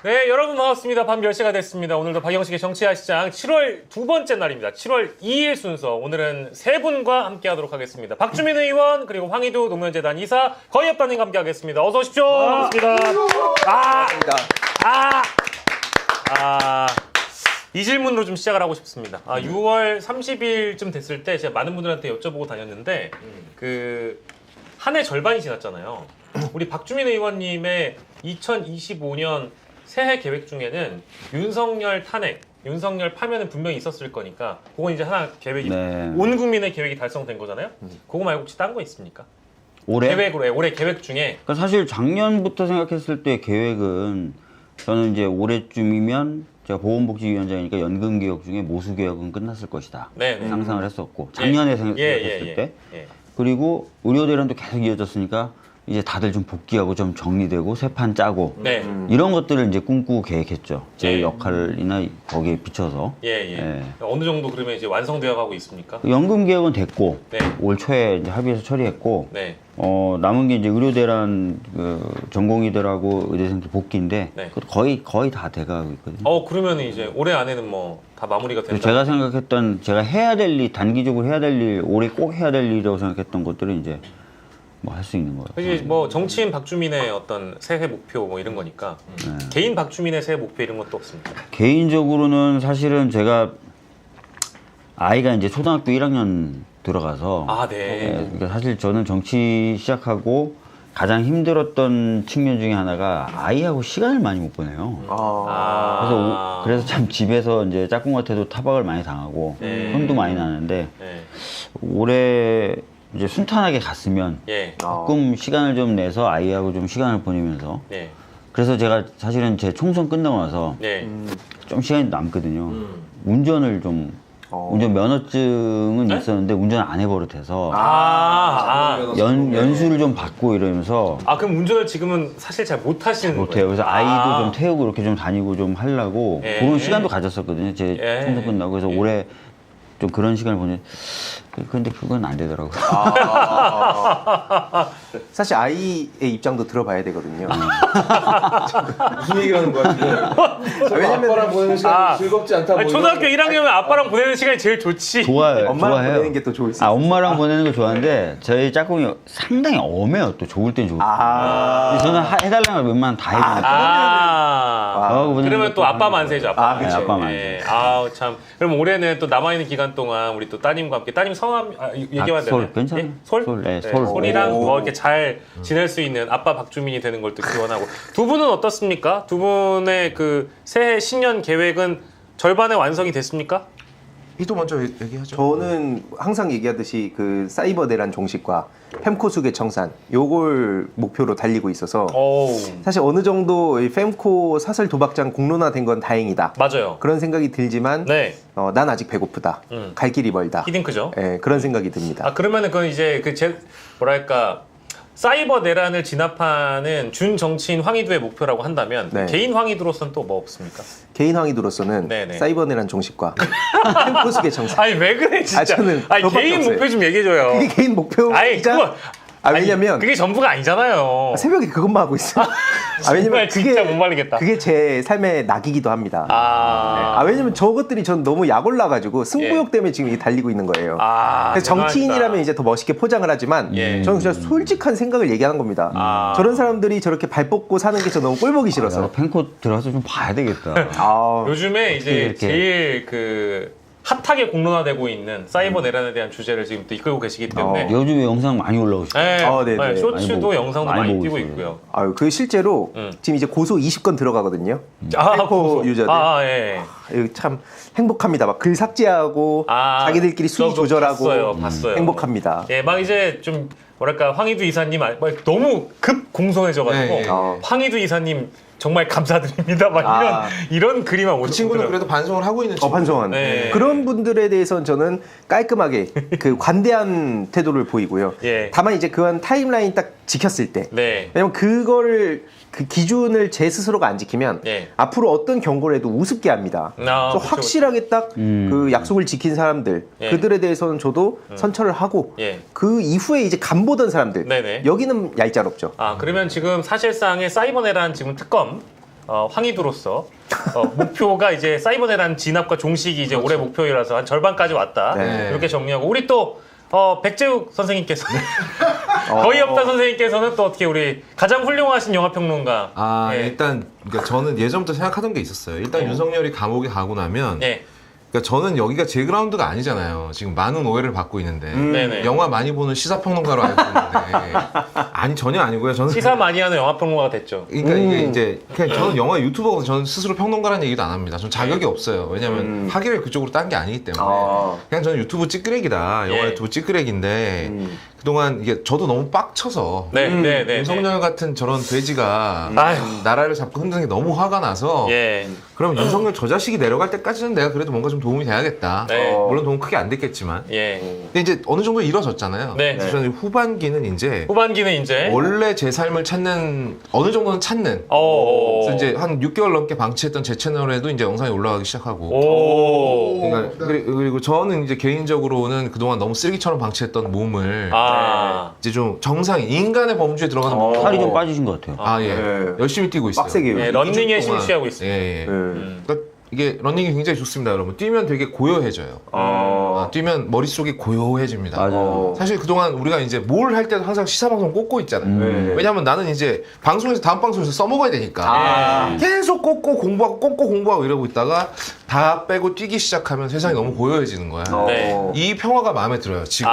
네, 여러분 반갑습니다. 밤 10시가 됐습니다. 오늘도 박영식의 정치야시장 7월 두 번째 날입니다. 7월 2일 순서. 오늘은 세 분과 함께 하도록 하겠습니다. 박주민 의원, 그리고 황희두 노무현재단 이사, 거의협단님과 함께 하겠습니다. 어서 오십시오. 반갑습니다. 이 질문으로 좀 시작을 하고 싶습니다. 6월 30일쯤 됐을 때 제가 많은 분들한테 여쭤보고 다녔는데 한 해 절반이 지났잖아요. 우리 박주민 의원님의 2025년 새해 계획 중에는 윤석열 탄핵, 윤석열 파면은 분명히 있었을 거니까 그건 이제 하나 계획이 온 국민의 계획이 달성된 거잖아요. 그거 말고 혹시 딴 거 있습니까? 올해? 계획으로 올해 계획 중에 그러니까 사실 작년부터 생각했을 때 계획은 저는 이제 올해쯤이면 제가 보건복지위원장이니까 연금 개혁 중에 모수 개혁은 끝났을 것이다. 상상을 했었고 작년에 생각했을 때 그리고 의료 대란도 계속 이어졌으니까 이제 다들 좀 복귀하고 좀 정리되고 새 판 짜고 이런 것들을 이제 꿈꾸고 계획했죠. 제 역할이나 거기에 비춰서. 어느 정도 그러면 이제 완성되어 가고 있습니까? 연금 개혁은 됐고 올 초에 이제 합의해서 처리했고 남은 게 이제 의료 대란 전공의들하고 의대생들 복귀인데 그것도 거의 다 돼가고 있거든요. 그러면 이제 올해 안에는 뭐 다 마무리가 된다. 제가 생각했던 제가 해야 될 일, 단기적으로 해야 될 일, 올해 꼭 해야 될 일이라고 생각했던 것들은 이제 뭐 할 수 있는 거예요. 그게 뭐 정치인 박주민의 어떤 새해 목표 뭐 이런 거니까 개인 박주민의 새해 목표 이런 것도 없습니까? 개인적으로는 사실은 제가 아이가 이제 초등학교 1학년 들어가서 그러니까 사실 저는 정치 시작하고 가장 힘들었던 측면 중에 하나가 아이하고 시간을 많이 못 보내요. 그래서 참 집에서 이제 짝꿍한테도 타박을 많이 당하고 혼도 많이 나는데 올해 이제 순탄하게 갔으면 조금 시간을 좀 내서 아이하고 좀 시간을 보내면서 그래서 제가 사실은 제 총선 끝나고 나서 좀 시간이 남거든요. 운전을 좀 운전 면허증은 있었는데 운전을 안 해버릇해서 연수를 좀 받고 이러면서 그럼 운전을 지금은 사실 잘 못하시는 거예요? 못해요. 그래서 아이도 좀 태우고 이렇게 좀 다니고 좀 하려고 그런 시간도 가졌었거든요. 제 총선 끝나고. 그래서 올해 좀 그런 시간을 근데 그건 안 되더라고요. 사실 아이의 입장도 들어봐야 되거든요. 무슨 얘기를 하는 거야 지금? 왜냐면 아빠랑 보내는 시간이 즐겁지 않다. 뭐 초등학교 1학년이면 아빠랑 보내는 시간이 제일 좋지. 좋아요. 엄마랑 좋아해요. 보내는 게 또 좋을 수 있어요. 엄마랑 보내는 거 좋아하는데 저희 짝꿍이 상당히 엄해요. 또 좋을 땐 좋을 때. 저는 해달라는 걸 웬만하면 다 해주는데. 그러면 또 아빠 만세죠. 아빠 만세. 아빠 만세. 참. 그럼 올해는 또 남아있는 기간 동안 우리 또 따님과 함께 따님 성함 얘기하면 되나요? 솔 괜찮아요. 솔? 네, 솔. 솔이랑 뭐 이렇게 잘 지낼 수 있는 아빠 박주민이 되는 걸 또 기원하고. 두 분은 어떻습니까? 두 분의 그 새해 신년 계획은 절반의 완성이 됐습니까? 희도 먼저 얘기하죠. 저는 항상 얘기하듯이 그 사이버 대란 종식과 fem코수계 청산 요걸 목표로 달리고 있어서 사실 어느 정도 이 fem코 사설 도박장 공론화된 건 다행이다. 맞아요. 그런 생각이 들지만 난 아직 배고프다. 갈 길이 멀다. 히딩크죠. 그런 생각이 듭니다. 그러면은 그건 이제 뭐랄까 사이버 내란을 진압하는 준 정치인 황희두의 목표라고 한다면 개인 황희두로서는 또 뭐 없습니까? 개인 황희두로서는 사이버 내란 종식과 fem코수계 청산. 아니 왜 그래 진짜. 저는 개인 없어요. 목표 좀 얘기해줘요. 그게 개인 목표이자 왜냐면 그게 전부가 아니잖아요. 새벽에 그것만 하고 있어요. 왜냐면 진짜 못 말리겠다. 그게 제 삶의 낙이기도 합니다. 왜냐면 저것들이 전 너무 약 올라가지고 승부욕 때문에 지금 이게 달리고 있는 거예요. 그래서 정치인이라면 이제 더 멋있게 포장을 하지만 저는 그냥 솔직한 생각을 얘기하는 겁니다. 저런 사람들이 저렇게 발 뻗고 사는 게 저 너무 꼴보기 싫어서. 팬코 들어가서 좀 봐야 되겠다. 요즘에 이제 제일 핫하게 공론화되고 있는 사이버 내란에 대한 주제를 지금 또 이끌고 계시기 때문에 요즘에 영상 많이 올라오고 있어요. 쇼츠도 영상도 많이 뛰고 있고요. 그 실제로 지금 이제 고소 20건 들어가거든요. fem코 유저들. 참 행복합니다. 막 글 삭제하고 자기들끼리 순위 조절하고 봤어요. 행복합니다. 막 이제 좀 뭐랄까 황희두 이사님 너무 급 공손해져가지고 황희두 이사님 정말 감사드립니다. 막 이런 글이만 오고. 그 친구는 그래도 반성을 하고 있는 친구. 반성한. 그런 분들에 대해서는 저는 깔끔하게 그 관대한 태도를 보이고요. 다만 이제 그한 타임라인 딱 지켰을 때. 왜냐면 그거를 그 기준을 제 스스로가 안 지키면 앞으로 어떤 경고를 해도 우습게 합니다. 그래서 확실하게 딱 그 약속을 지킨 사람들 그들에 대해서는 저도 선처를 하고 그 이후에 이제 간보던 사람들 여기는 얄짤없죠. 그러면 지금 사실상의 사이버 내란 지금 특검 황희두로서 목표가 이제 사이버대란 진압과 종식이 이제 올해 목표이라서 한 절반까지 왔다. 네. 이렇게 정리하고 우리 또 백재욱 선생님께서 거의 없다 선생님께서는 또 어떻게 우리 가장 훌륭하신 영화 평론가. 예. 일단 그러니까 저는 예전부터 생각하던 게 있었어요. 일단 윤석열이 감옥에 가고 나면 예. 그러니까 저는 여기가 제 그라운드가 아니잖아요. 지금 많은 오해를 받고 있는데 네네. 영화 많이 보는 시사평론가로 알고 있는데 아니 전혀 아니고요. 저는 시사 많이 하는 영화 평론가가 됐죠. 그러니까 이게 이제 그냥 저는 영화 유튜버고 저는 스스로 평론가라는 얘기도 안 합니다. 저는 자격이 없어요. 왜냐하면 하기를 그쪽으로 딴 게 아니기 때문에 그냥 저는 유튜브 찌끄레기다. 영화 예. 유튜브 찌끄레기인데 그동안 이게 저도 너무 빡쳐서 네. 윤석열 같은 저런 돼지가 아유. 나라를 잡고 흔드는 게 너무 화가 나서 예. 그럼 윤석열 저 자식이 내려갈 때까지는 내가 그래도 뭔가 좀 도움이 돼야겠다. 네. 물론 도움 크게 안 됐겠지만. 예. 근데 이제 어느 정도 이뤄졌잖아요. 네. 그래서 저는 후반기는 이제 후반기는 이제 원래 제 삶을 찾는 어느 정도는 찾는. 그래서 이제 한 6개월 넘게 방치했던 제 채널에도 이제 영상이 올라가기 시작하고. 그러니까 그리고 저는 이제 개인적으로는 그동안 너무 쓰레기처럼 방치했던 몸을 이제 좀 정상인 인간의 범주에 들어가는 몸. 살이 좀 빠지신 것 같아요. 예. 네. 열심히 뛰고 있어요. 빡세게. 예, 런닝에 2주 동안. 심취하고 있습니다. 예. 그러니까 이게 러닝이 굉장히 좋습니다, 여러분. 뛰면 되게 고요해져요. 뛰면 머릿속이 고요해집니다. 맞아요. 사실 그동안 우리가 이제 뭘 할 때도 항상 시사방송 꽂고 있잖아요. 왜냐하면 나는 이제 방송에서 다음 방송에서 써먹어야 되니까 계속 꽂고 공부하고 이러고 있다가 다 빼고 뛰기 시작하면 세상이 너무 고요해지는 거야. 네. 이 평화가 마음에 들어요, 지금.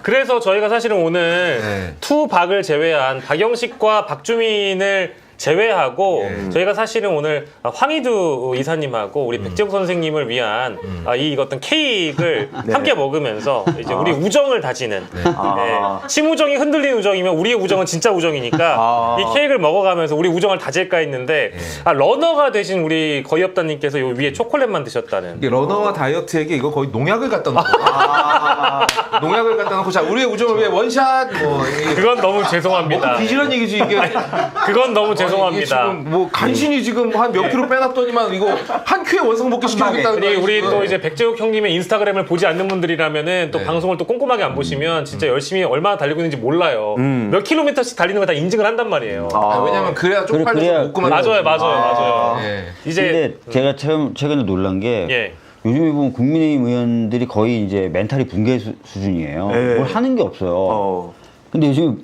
그래서 저희가 사실은 오늘 네. 투박을 제외한 박영식과 박주민을 제외하고 저희가 사실은 오늘 황희두 이사님하고 우리 백재욱 선생님을 위한 이 어떤 케이크를 함께 먹으면서 이제 우리 우정을 다지는 심우정이 흔들린 우정이면 우리의 우정은 진짜 우정이니까 이 케이크를 먹어가면서 우리 우정을 다질까 했는데 러너가 되신 우리 거의 없다님께서 요 위에 초콜릿만 드셨다는. 이게 러너와 다이어트에게 이거 거의 농약을 갖다 놓고 농약을 갖다 놓고 자 우리의 우정을 위해 원샷 뭐 그건 너무 죄송합니다. 비질한 얘기지 이게. 그건 너무 죄송합니다. 이게 지금 뭐 간신히 지금 한 몇 킬로 빼놨더니만 이거 한 큐에 원상복귀 시켜주겠다는 거야. 우리 또 이제 백재욱 형님의 인스타그램을 보지 않는 분들이라면은 또 방송을 또 꼼꼼하게 안 보시면 진짜 열심히 얼마나 달리고 있는지 몰라요. 몇 킬로미터씩 달리는 거 다 인증을 한단 말이에요. 왜냐면 그래야 쪽팔려서 그래야- 못 그만. 맞아요. 예. 이제 근데 제가 최근에 놀란 게 예. 요즘에 보면 국민의힘 의원들이 거의 이제 멘탈이 붕괴 수준이에요. 네. 뭘 하는 게 없어요. 근데 요즘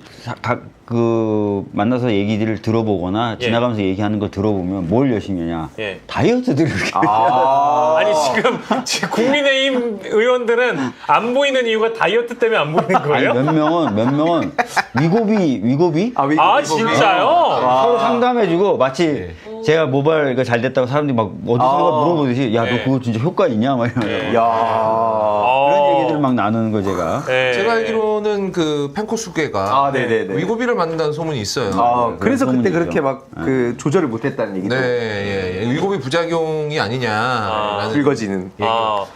만나서 얘기들을 들어보거나 지나가면서 얘기하는 걸 들어보면 뭘 열심히 하냐. 예. 다이어트들을 그렇게 아니 지금 국민의힘 의원들은 안 보이는 이유가 다이어트 때문에 안 보이는 아니, 거예요? 몇 명은 위고비 진짜요? 서로 상담해주고 마치 제가 모발이 잘 됐다고 사람들이 막 어디서 물어보듯이 야 너 그거 진짜 효과 있냐 막 이러면서 그런 얘기들 막 나누는 거 제가. 제가 알기로는 그 펜코수계가 네네네. 위고비를 만든다는 소문이 있어요. 그래서 그때 소문이죠. 그렇게 막 그 조절을 못했다는 얘기도 네, 위고비 부작용이 아니냐라는 긁어지는.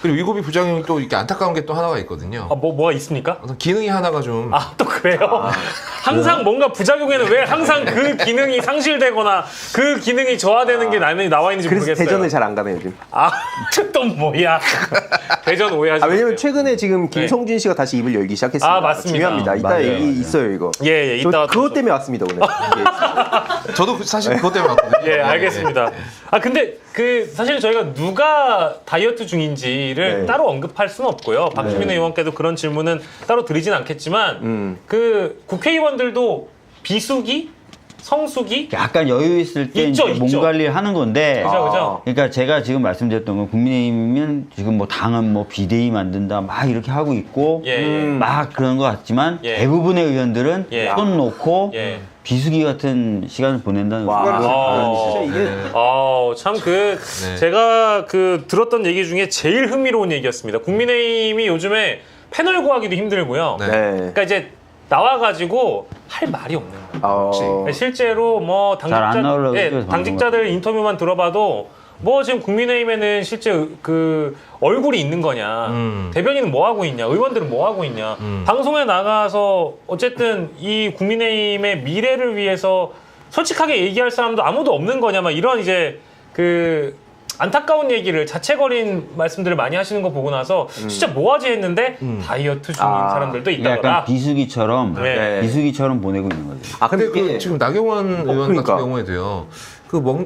그리고 위고비 부작용이 또 이렇게 안타까운 게 또 하나가 있거든요. 뭐가 있습니까? 어떤 기능이 하나가 좀 또 그래요? 항상 뭔가 부작용에는 왜 항상 그 기능이 상실되거나 그 기능이 저하되는 게 나와 있는지 그래서 모르겠어요. 대전을 잘 안 가네 요즘. 또 뭐야? 대전 오해하지. 왜냐면 최근에 지금 김성준 씨가 다시 입을 열기 시작했습니다. 맞습니다. 중요합니다. 이따 맞아요. 얘기 있어요 이거. 예, 저 이따가 그것 때문에 왔습니다 오늘. 저도 사실 그것 때문에 왔거든요. 예, 알겠습니다. 근데 사실 저희가 누가 다이어트 중인지를 따로 언급할 수는 없고요. 박주민 의원께도 그런 질문은 따로 드리진 않겠지만 그 국회의원들도 비수기, 성수기 약간 여유 있을 때 있죠, 이제 몸 있죠. 관리를 하는 건데. 그죠. 그러니까 제가 지금 말씀드렸던 건 국민의힘은 지금 뭐 당은 뭐 비대위 만든다 막 이렇게 하고 있고 막 그런 것 같지만 대부분의 의원들은 손 놓고 비수기 같은 시간을 보낸다는 진짜 이게 참 제가 들었던 얘기 중에 제일 흥미로운 얘기였습니다. 국민의힘이 요즘에 패널 구하기도 힘들고요. 그러니까 이제 나와가지고 할 말이 없는 거예요. 실제로 뭐 잘안 나오려고 그러죠, 당직자들 인터뷰만 들어봐도 뭐 지금 국민의힘에는 실제 그 얼굴이 있는 거냐, 대변인은 뭐 하고 있냐, 의원들은 뭐 하고 있냐, 방송에 나가서 어쨌든 이 국민의힘의 미래를 위해서 솔직하게 얘기할 사람도 아무도 없는 거냐, 막 이런 이제 안타까운 얘기를 자책거린 말씀들을 많이 하시는 거 보고 나서 진짜 뭐하지 했는데 다이어트 중인 사람들도 있다더라. 약간 비수기처럼 네. 비수기처럼 보내고 있는 거죠. 아 근데 그 지금 나경원 의원 그러니까. 같은 경우에도요.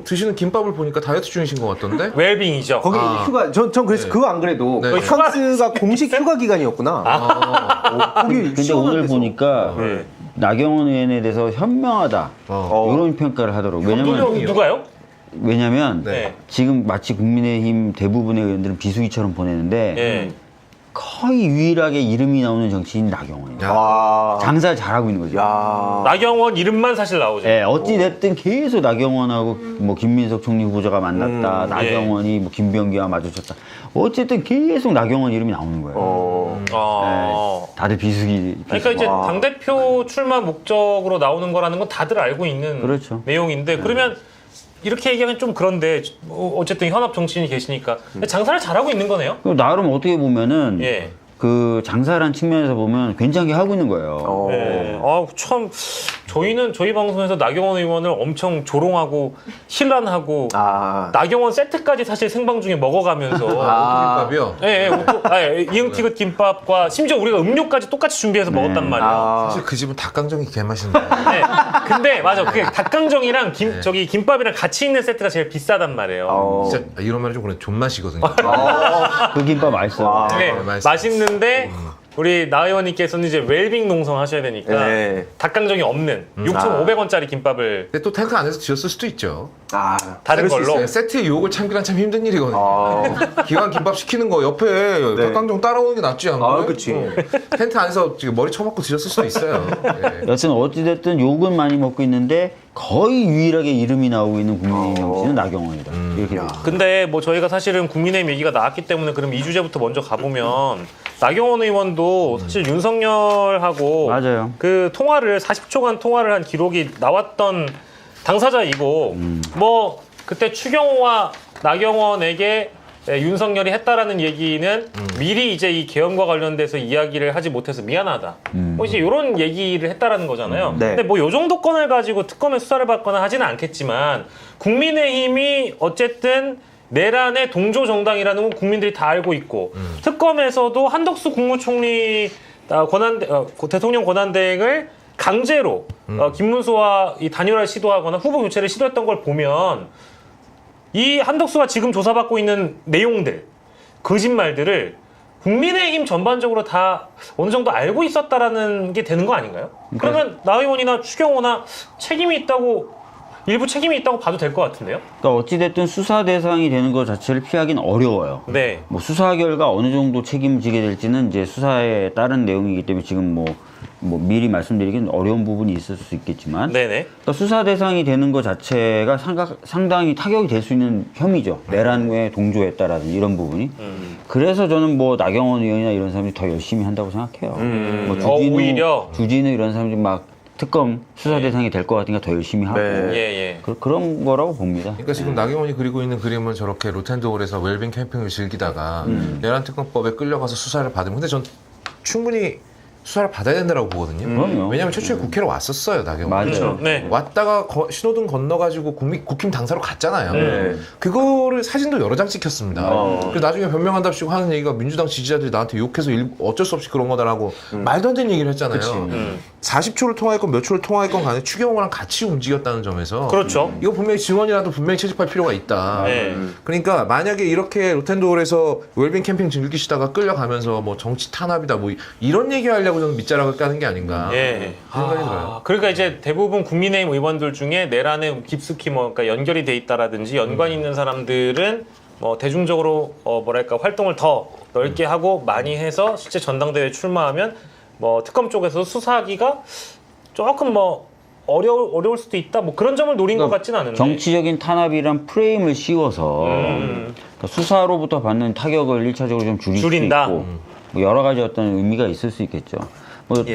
드시는 김밥을 보니까 다이어트 중이신 것 같던데? 웰빙이죠. 거기 휴가 전 그래서 그거 안 그래도 네. 바캉스가 공식 휴가 기간이었구나. 거기 근데 시원한 오늘 데서. 보니까 네. 나경원 의원에 대해서 현명하다 이런 평가를 하더라고요. 왜냐면 누가요? 왜냐면 지금 마치 국민의힘 대부분의 의원들은 비수기처럼 보내는데 네. 거의 유일하게 이름이 나오는 정치인 나경원이에요. 와. 장사를 잘하고 있는 거죠. 야. 나경원 이름만 사실 나오죠. 예, 어찌 됐든 계속 나경원하고 뭐 김민석 총리 후보자가 만났다. 나경원이 뭐 김병기와 마주쳤다. 어쨌든 계속 나경원 이름이 나오는 거예요. 예, 다들 비수기. 그러니까 이제 당대표 출마 목적으로 나오는 거라는 건 다들 알고 있는 그렇죠. 내용인데 그러면 이렇게 얘기하면 좀 그런데 어쨌든 현업 정치인이 계시니까 장사를 잘하고 있는 거네요. 나름 어떻게 보면은 예. 그 장사란 측면에서 보면 괜찮게 하고 있는 거예요. 네. 참 저희 방송에서 나경원 의원을 엄청 조롱하고 신란하고 나경원 세트까지 사실 생방 중에 먹어가면서 김밥이요? 네, 이응티귿 김밥과 심지어 우리가 음료까지 똑같이 준비해서 먹었단 말이야. 사실 그 집은 닭강정이 개맛인데. 네. 근데 맞아, 그게 닭강정이랑 김밥이랑 같이 있는 세트가 제일 비싸단 말이에요. 진짜 이런 말이 좀 그래 존맛이거든요. 그 김밥 맛있어요. 네, 맛있어요. 맛있는데 우리 나 의원님께서는 이제 웰빙 농성 하셔야 되니까 닭강정이 없는 6,500원짜리 김밥을 근데 또 텐트 안에서 지었을 수도 있죠. 다른 걸로. 네, 세트의 유혹을 참기란 참 힘든 일이거든요. 기왕 김밥 시키는 거 옆에 닭강정 따라오는 게 낫지 않나요? 그치. 텐트 안에서 지금 머리 쳐먹고 드셨을 수도 있어요. 네. 여튼 어찌됐든 욕은 많이 먹고 있는데 거의 유일하게 이름이 나오고 있는 국민의힘 정치는 나경원이다. 이렇게 돼요. 근데 뭐 저희가 사실은 국민의힘 얘기가 나왔기 때문에 그럼 이 주제부터 먼저 가보면 나경원 의원도 사실 윤석열하고 맞아요. 그 통화를 40초간 통화를 한 기록이 나왔던 당사자이고 뭐 그때 추경호와 나경원에게 윤석열이 했다라는 얘기는 미리 이제 이 계엄과 관련돼서 이야기를 하지 못해서 미안하다. 뭐 이제 이런 얘기를 했다라는 거잖아요. 근데 뭐 요 정도 건을 가지고 특검에 수사를 받거나 하지는 않겠지만 국민의힘이 어쨌든 내란의 동조 정당이라는 건 국민들이 다 알고 있고 특검에서도 한덕수 국무총리 대통령 권한대행을 강제로 김문수와 이 단일화를 시도하거나 후보 교체를 시도했던 걸 보면 이 한덕수가 지금 조사받고 있는 내용들, 거짓말들을 국민의힘 전반적으로 다 어느 정도 알고 있었다라는 게 되는 거 아닌가요? 그러면 나 의원이나 추경호나 일부 책임이 있다고 봐도 될 것 같은데요? 그러니까 어찌됐든 수사 대상이 되는 것 자체를 피하기는 어려워요. 네. 뭐 수사 결과 어느 정도 책임지게 될지는 이제 수사에 따른 내용이기 때문에 지금 뭐 미리 말씀드리기는 어려운 부분이 있을 수 있겠지만 네네. 그러니까 수사 대상이 되는 것 자체가 상당히 타격이 될 수 있는 혐의죠. 내란에 동조했다라든지 이런 부분이. 그래서 저는 뭐 나경원 의원이나 이런 사람들이 더 열심히 한다고 생각해요. 뭐 오히려 주진우 이런 사람들이 막 특검 수사 대상이 될 것 같으니까 더 열심히 하고 그런 거라고 봅니다. 그러니까 지금 나경원이 그리고 있는 그림은 저렇게 로텐도홀에서 웰빙 캠핑을 즐기다가 내란 특검법에 끌려가서 수사를 받으면 근데 전 충분히 수사를 받아야 된다고 보거든요. 왜냐하면 최초에 국회로 왔었어요, 나경원. 맞아요. 네. 왔다가 신호등 건너가지고 국힘 당사로 갔잖아요. 그거를 사진도 여러 장 찍혔습니다. 그래서 나중에 변명한답시고 하는 얘기가 민주당 지지자들이 나한테 욕해서 어쩔 수 없이 그런 거다라고 말도 안 되는 얘기를 했잖아요. 40초를 통화했건 몇 초를 통화했건 간에 추경호랑 같이 움직였다는 점에서 그렇죠. 이거 분명히 증언이라도 분명히 채집할 필요가 있다. 그러니까 만약에 이렇게 로텐도홀에서 웰빙 캠핑 즐기시다가 끌려가면서 뭐 정치 탄압이다 뭐 이런 얘기하려고 저는 밑자락을 까는 게 아닌가 그 생각이 들어요. 그러니까 이제 대부분 국민의힘 의원들 중에 내란에 깊숙이 그러니까 연결이 돼 있다라든지 연관이 있는 사람들은 뭐 대중적으로 뭐랄까 활동을 더 넓게 하고 많이 해서 실제 전당대회에 출마하면 뭐 특검 쪽에서 수사하기가 조금 뭐 어려울 수도 있다. 뭐 그런 점을 노린 것 같진 않은데. 정치적인 탄압이란 프레임을 씌워서 그러니까 수사로부터 받는 타격을 1차적으로 좀 줄인다. 수 있고 뭐 여러 가지 어떤 의미가 있을 수 있겠죠. 뭐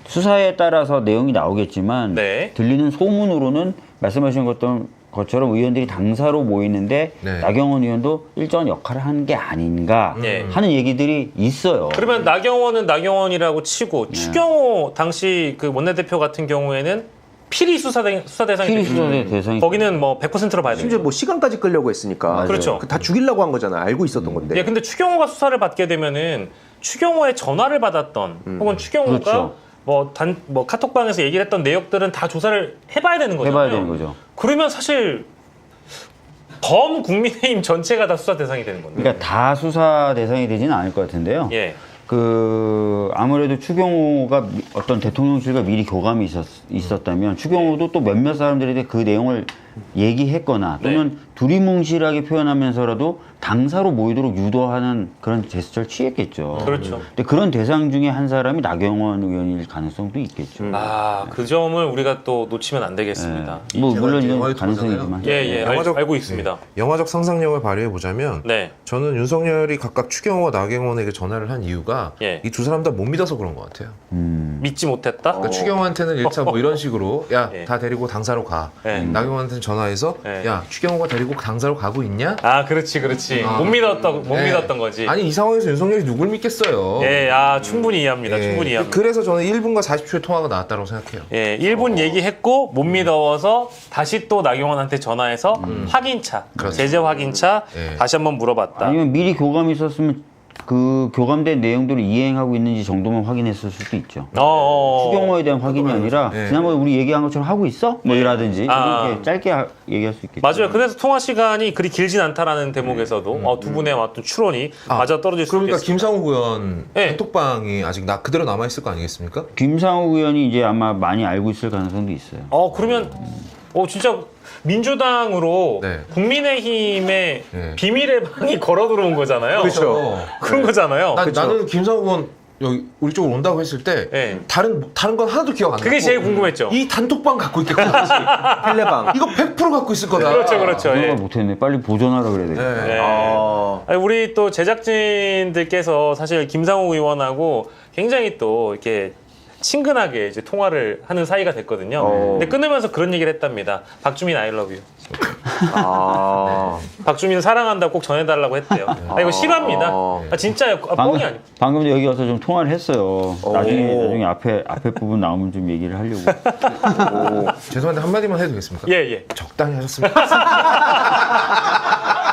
수사에 따라서 내용이 나오겠지만 들리는 소문으로는 말씀하신 것처럼 의원들이 당사로 모이는데 나경원 의원도 일정한 역할을 하는 게 아닌가 하는 얘기들이 있어요. 그러면 나경원은 나경원이라고 치고 추경호 당시 그 원내대표 같은 경우에는 필히 수사 대상이 필히 되죠. 수사 대상이 거기는 뭐 100%로 봐야 돼요. 심지어 뭐 시간까지 끌려고 했으니까. 맞아요. 그렇죠. 다 죽이려고 한 거잖아. 알고 있었던 건데. 예, 근데 추경호가 수사를 받게 되면은 추경호의 전화를 받았던 혹은 추경호가 그렇죠. 뭐 카톡방에서 얘기를 했던 내역들은 다 조사를 해봐야 되는 거잖아요. 해봐야 되는 거죠. 그러면 사실 범 국민의힘 전체가 다 수사 대상이 되는 건데. 그러니까 다 수사 대상이 되지는 않을 것 같은데요. 예. 아무래도 추경호가 어떤 대통령실과 미리 교감이 있었다면 추경호도 또 몇몇 사람들에게 그 내용을 얘기했거나 또는 두리뭉실하게 표현하면서라도 당사로 모이도록 유도하는 그런 제스처를 취했겠죠. 그렇죠. 근데 그런 대상 중에 한 사람이 나경원 의원일 가능성도 있겠죠. 그 점을 우리가 또 놓치면 안 되겠습니다. 뭐 물론 이건 영화에 가능성이지만. 예, 영화적- 알고 있습니다. 영화적 상상력을 발휘해 보자면 네. 저는 윤석열이 각각 추경호와 나경원에게 전화를 한 이유가 예. 이 두 사람 다 못 믿어서 그런 것 같아요. 믿지 못했다? 그러니까 추경호한테는 1차 뭐 이런 식으로 야 예. 다 데리고 당사로 가. 예. 나경원한테는 전화해서 예. 야 추경호가 데리고 당사로 가고 있냐? 아, 그렇지. 못 믿었던 거지. 아니 이 상황에서 윤석열이 누굴 믿겠어요. 예, 충분히 이해합니다. 예. 충분히 이해합니다. 그래서 저는 1분과 40초의 통화가 나왔다고 생각해요. 예, 1분 얘기했고 못 믿어서 다시 또 나경원한테 전화해서 확인차, 그렇죠. 제재 확인차 예. 다시 한번 물어봤다. 아니면 미리 교감이 있었으면 그 교감된 내용들을 이행하고 있는지 정도만 확인했을 수도 있죠. 추경호에 대한 확인이 아니라 예. 지난번에 우리 얘기한 것처럼 하고 있어? 뭐 이라든지 아. 이렇게 짧게 얘기할 수 있겠죠. 맞아요. 그래서 통화 시간이 그리 길진 않다라는 대목에서도 두 분의 어떤 추론이 맞아 떨어질 수 그러니까 있겠습니다. 김상욱 의원 예. 카톡방이 아직 그대로 남아 있을 거 아니겠습니까? 김상욱 의원이 이제 아마 많이 알고 있을 가능성도 있어요. 그러면 진짜 민주당으로 네. 국민의힘의 네. 비밀의 방이 걸어 들어온 거잖아요. 그렇죠. 그런 거잖아요. 나는 김상욱 의원 여기 우리 쪽으로 온다고 했을 때 예. 다른 건 하나도 기억 안 나. 그게 제일 궁금했죠. 이 단톡방 갖고 있겠구나. 텔레방. 이거 100% 갖고 있을 거다. 그렇죠. 생각을 예. 못했네. 빨리 보존하라 그래야 되겠다. 예. 네. 아니, 우리 또 제작진들께서 사실 김상욱 의원하고 굉장히 또 이렇게 친근하게 이제 통화를 하는 사이가 됐거든요. 근데 끊으면서 그런 얘기를 했답니다. 박주민 I love you. 박주민 사랑한다고 꼭 전해달라고 했대요. 이거 실화입니다. 진짜요. 뻥이 아니에요. 방금 여기 와서 좀 통화를 했어요. 나중에 앞에 부분 나오면 좀 얘기를 하려고. 죄송한데 한마디만 해도 되겠습니까? 예. 적당히 하셨습니다.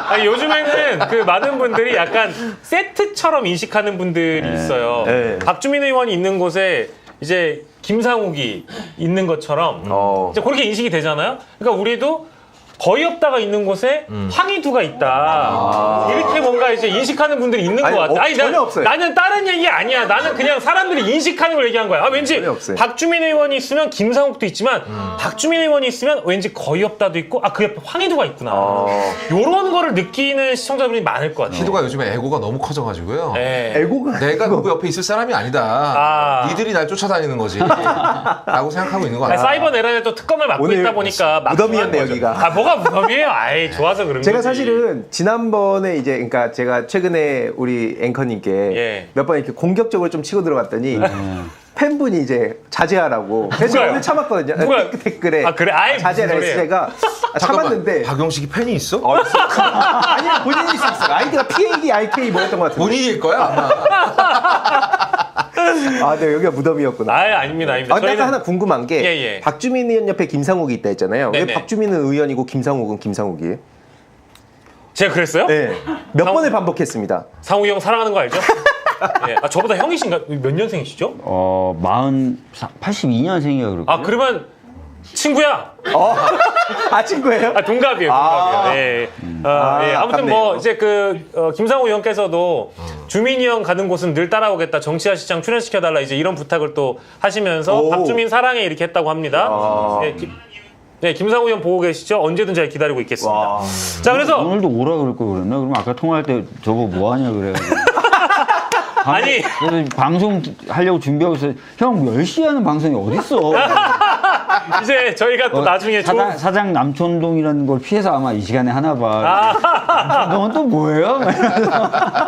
아니, 요즘에는 그 많은 분들이 약간 세트처럼 인식하는 분들이 있어요. 네. 박주민 의원이 있는 곳에 이제 김상욱이 있는 것처럼 이제 그렇게 인식이 되잖아요. 그러니까 우리도 거의 없다가 있는 곳에 황희두가 있다. 이렇게 뭔가 이제 인식하는 분들이 있는 것 같아. 전혀 없어요. 나는 다른 얘기 아니야. 나는 그냥 사람들이 인식하는 걸 얘기한 거야. 왠지 전혀 없어요. 박주민 의원이 있으면 김상욱도 있지만 박주민 의원이 있으면 왠지 거의 없다도 있고 그 옆에 황희두가 있구나. 요런 거를 느끼는 시청자분이 많을 것 같아요. 희두가 요즘에 에고가 너무 커져가지고요. 네. 에고가 내가 누구 옆에 있을 사람이 아니다. 니들이 날 쫓아다니는 거지. 라고 생각하고 있는 거야. 사이버 내란에 또 특검을 맡고 오늘 있다 보니까 막 무덤이었네, 통하는 거죠. 여기가. 뭐가 무덤이에요? 아이, 좋아서 그런 제가 거지. 사실은 지난번에 이제 그러니까 제가 최근에 우리 앵커님께 예. 몇 번 이렇게 공격적으로 좀 치고 들어갔더니 팬분이 이제 자제하라고. 그래서 누가요? 오늘 참았거든요. 누가요? 댓글에 그래? 아예 자제를 무슨 해서 제가 참았는데 박영식이 팬이 있어? 아니 본인일 수 있어. 아이디가 PADIK 뭐였던 것 같은데. 본인일 거야 아마. 네 여기가 무덤이었구나. 아닙니다. 근데 아까 하나 궁금한 게 예. 박주민 의원 옆에 김상욱이 있다 했잖아요. 네네. 왜 박주민은 의원이고 김상욱은 김상욱이에요? 제가 그랬어요? 네. 몇 번을 반복했습니다. 상욱이 형 사랑하는 거 알죠? 예. 저보다 형이신가? 몇 년생이시죠? 82년생이라 그러고. 그러면 친구야. 친구예요? 동갑이에요. 예. 아무튼 뭐 이제 김상욱 의원께서도 주민이 형 가는 곳은 늘 따라오겠다. 정치화 시장 출연시켜달라. 이제 이런 부탁을 또 하시면서 박주민 사랑해 이렇게 했다고 합니다. 네, 김상욱 의원 보고 계시죠? 언제든 제가 기다리고 있겠습니다. 자, 그래서 오늘도 오라 그럴 걸 그랬나? 그럼 아까 통화할 때 저거 뭐 하냐 그래가지고. 아니. 그래서 방송 하려고 준비하고 있어요. 형 10시에 하는 방송이 어딨어? 이제 저희가 또 나중에 사장 남촌동이라는 걸 피해서 아마 이 시간에 하나 봐. 넌 또 뭐예요?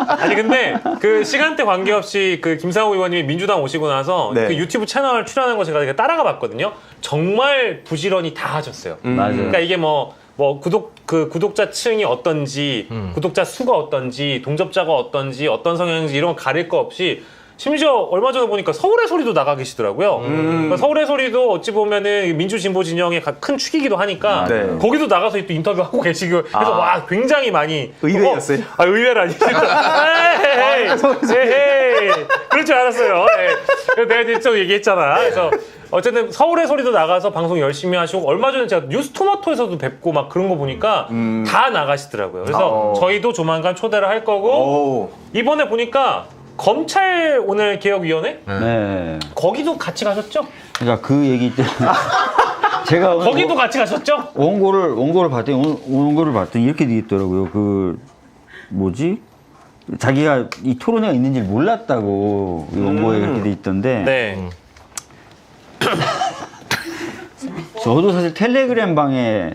아니 근데 그 시간대 관계없이 그 김상욱 의원님이 민주당 오시고 나서 네. 그 유튜브 채널 출연한 거 제가 따라가 봤거든요. 정말 부지런히 다 하셨어요. 맞아요. 그러니까 이게 구독자층이 어떤지, 구독자 수가 어떤지, 동접자가 어떤지, 어떤 성향인지 이런 거 가릴 거 없이 심지어 얼마 전에 보니까 서울의 소리도 나가 계시더라고요. 그러니까 서울의 소리도 어찌 보면은 민주진보 진영의 큰 축이기도 하니까 네. 거기도 나가서 또 인터뷰하고 계시고 그래서 와 굉장히 많이 의외였어요? 의외라니. 에헤이. 그럴 줄 알았어요. 네. 내가 진짜 얘기했잖아. 그래서 어쨌든 서울의 소리도 나가서 방송 열심히 하시고 얼마 전에 제가 뉴스토마토에서도 뵙고 막 그런 거 보니까 다 나가시더라고요. 그래서 저희도 조만간 초대를 할 거고 이번에 보니까 검찰 오늘 개혁위원회 네. 거기도 같이 가셨죠? 그러니까 그 얘기 때문에 제가 오늘 거기도 같이 가셨죠? 원고를 봤더니 이렇게 돼 있더라고요. 그 뭐지? 자기가 이 토론회가 있는지 몰랐다고 이 원고에 이렇게 돼 있던데. 네. 저도 사실 텔레그램 방에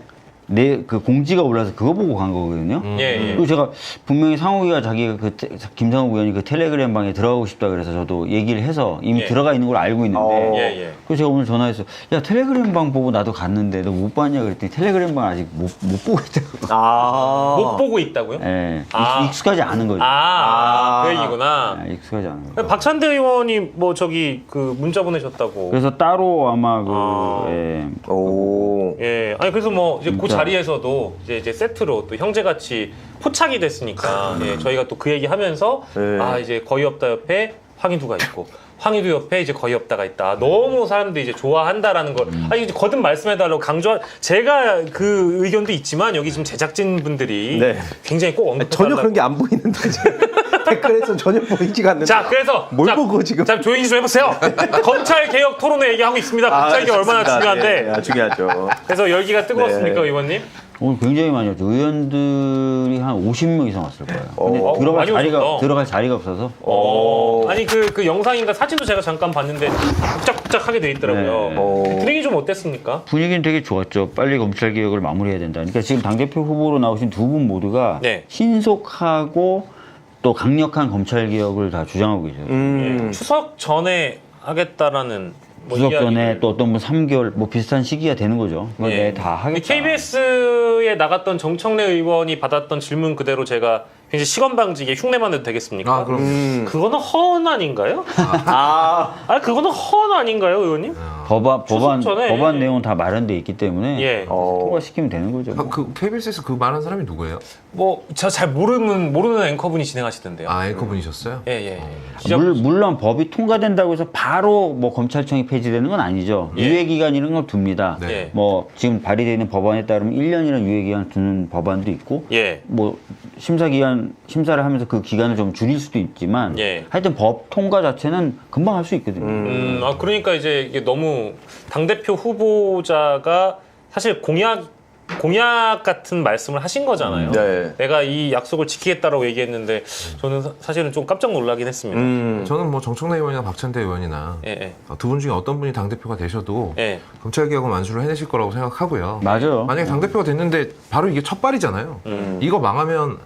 그 공지가 올라서 그거 보고 간 거거든요. 예. 그리고 제가 분명히 상욱이가 자기가 김상욱 의원이 그 텔레그램 방에 들어가고 싶다 그래서 저도 얘기를 해서 이미 들어가 있는 걸 알고 있는데. 그래서 제가 오늘 전화해서 야 텔레그램 방 보고 나도 갔는데 너 못 봤냐 그랬더니 텔레그램 방 아직 못 보고 있다고. 못 보고 있다고요? 네. 익숙하지 않은 거죠. 그 얘기구나. 익숙하지 않은 거. 박찬대 의원이 뭐 저기 그 문자 보내셨다고. 그래서 따로 아마 아니 그래서 뭐 이제 그 자리에서도 이제 세트로 또 형제같이 포착이 됐으니까 저희가 또 그 얘기하면서 이제 거의 없다 옆에 황희두가 있고 황희두 옆에 이제 거의 없다가 있다. 너무 사람들이 이제 좋아한다라는 걸 이제 거듭 말씀해달라고 제가 그 의견도 있지만 여기 지금 제작진 분들이 굉장히 꼭 언급해달라고. 전혀 그런 게 안 보이는데 댓글에서 전혀 보이지가 않는데. 자 그래서 뭘 보고 지금? 자 조용히 좀 해보세요. 검찰 개혁 토론회 얘기하고 있습니다. 검찰 개혁 얼마나 중요한데. 중요하죠. 그래서 열기가 뜨거웠습니까, 의원님? 오늘 굉장히 많이 왔죠. 의원들이 한 50명 이상 왔을 거예요. 근데 들어갈 자리가 없어서. 아니 그 영상인가 사진도 제가 잠깐 봤는데 복작복작하게 돼 있더라고요. 분위기 좀 어땠습니까? 분위기는 되게 좋았죠. 빨리 검찰 개혁을 마무리해야 된다. 그러니까 지금 당대표 후보로 나오신 두 분 모두가 신속하고 또 강력한 검찰 개혁을 다 주장하고 계세요. 추석 전에 하겠다라는. 추석 전에 또 어떤 분 3개월 뭐 비슷한 시기가 되는 거죠. 다 하겠다. KBS에 나갔던 정청래 의원이 받았던 질문 그대로 제가 굉장히 시건방지게 흉내만 내도 되겠습니까? 그럼. 그거는 허언 아닌가요? 그거는 허언 아닌가요, 의원님? 법안 내용은 다 마련돼 있기 때문에 통과시키면 되는 거죠. 그 KBS에서 그 말한 사람이 누구예요? 뭐 저 잘 모르는 앵커분이 진행하시던데요. 앵커분이셨어요? 물론 법이 통과된다고 해서 바로 뭐 검찰청이 폐지되는 건 아니죠. 유예 기간 이런 걸 둡니다. 뭐 지금 발의되어 있는 법안에 따르면 1년이라는 유예 기간 두는 법안도 있고, 뭐 심사를 하면서 그 기간을 좀 줄일 수도 있지만, 하여튼 법 통과 자체는 금방 할 수 있거든요. 그러니까 이제 이게 너무 당대표 후보자가 사실 공약 같은 말씀을 하신 거잖아요. 내가 이 약속을 지키겠다라고 얘기했는데 저는 사실은 좀 깜짝 놀라긴 했습니다. 저는 뭐 정청래 의원이나 박찬대 의원이나 두 분 중에 어떤 분이 당대표가 되셔도 검찰개혁은 완수를 해내실 거라고 생각하고요. 맞아요. 만약에 당대표가 됐는데 바로 이게 첫 발이잖아요. 이거 망하면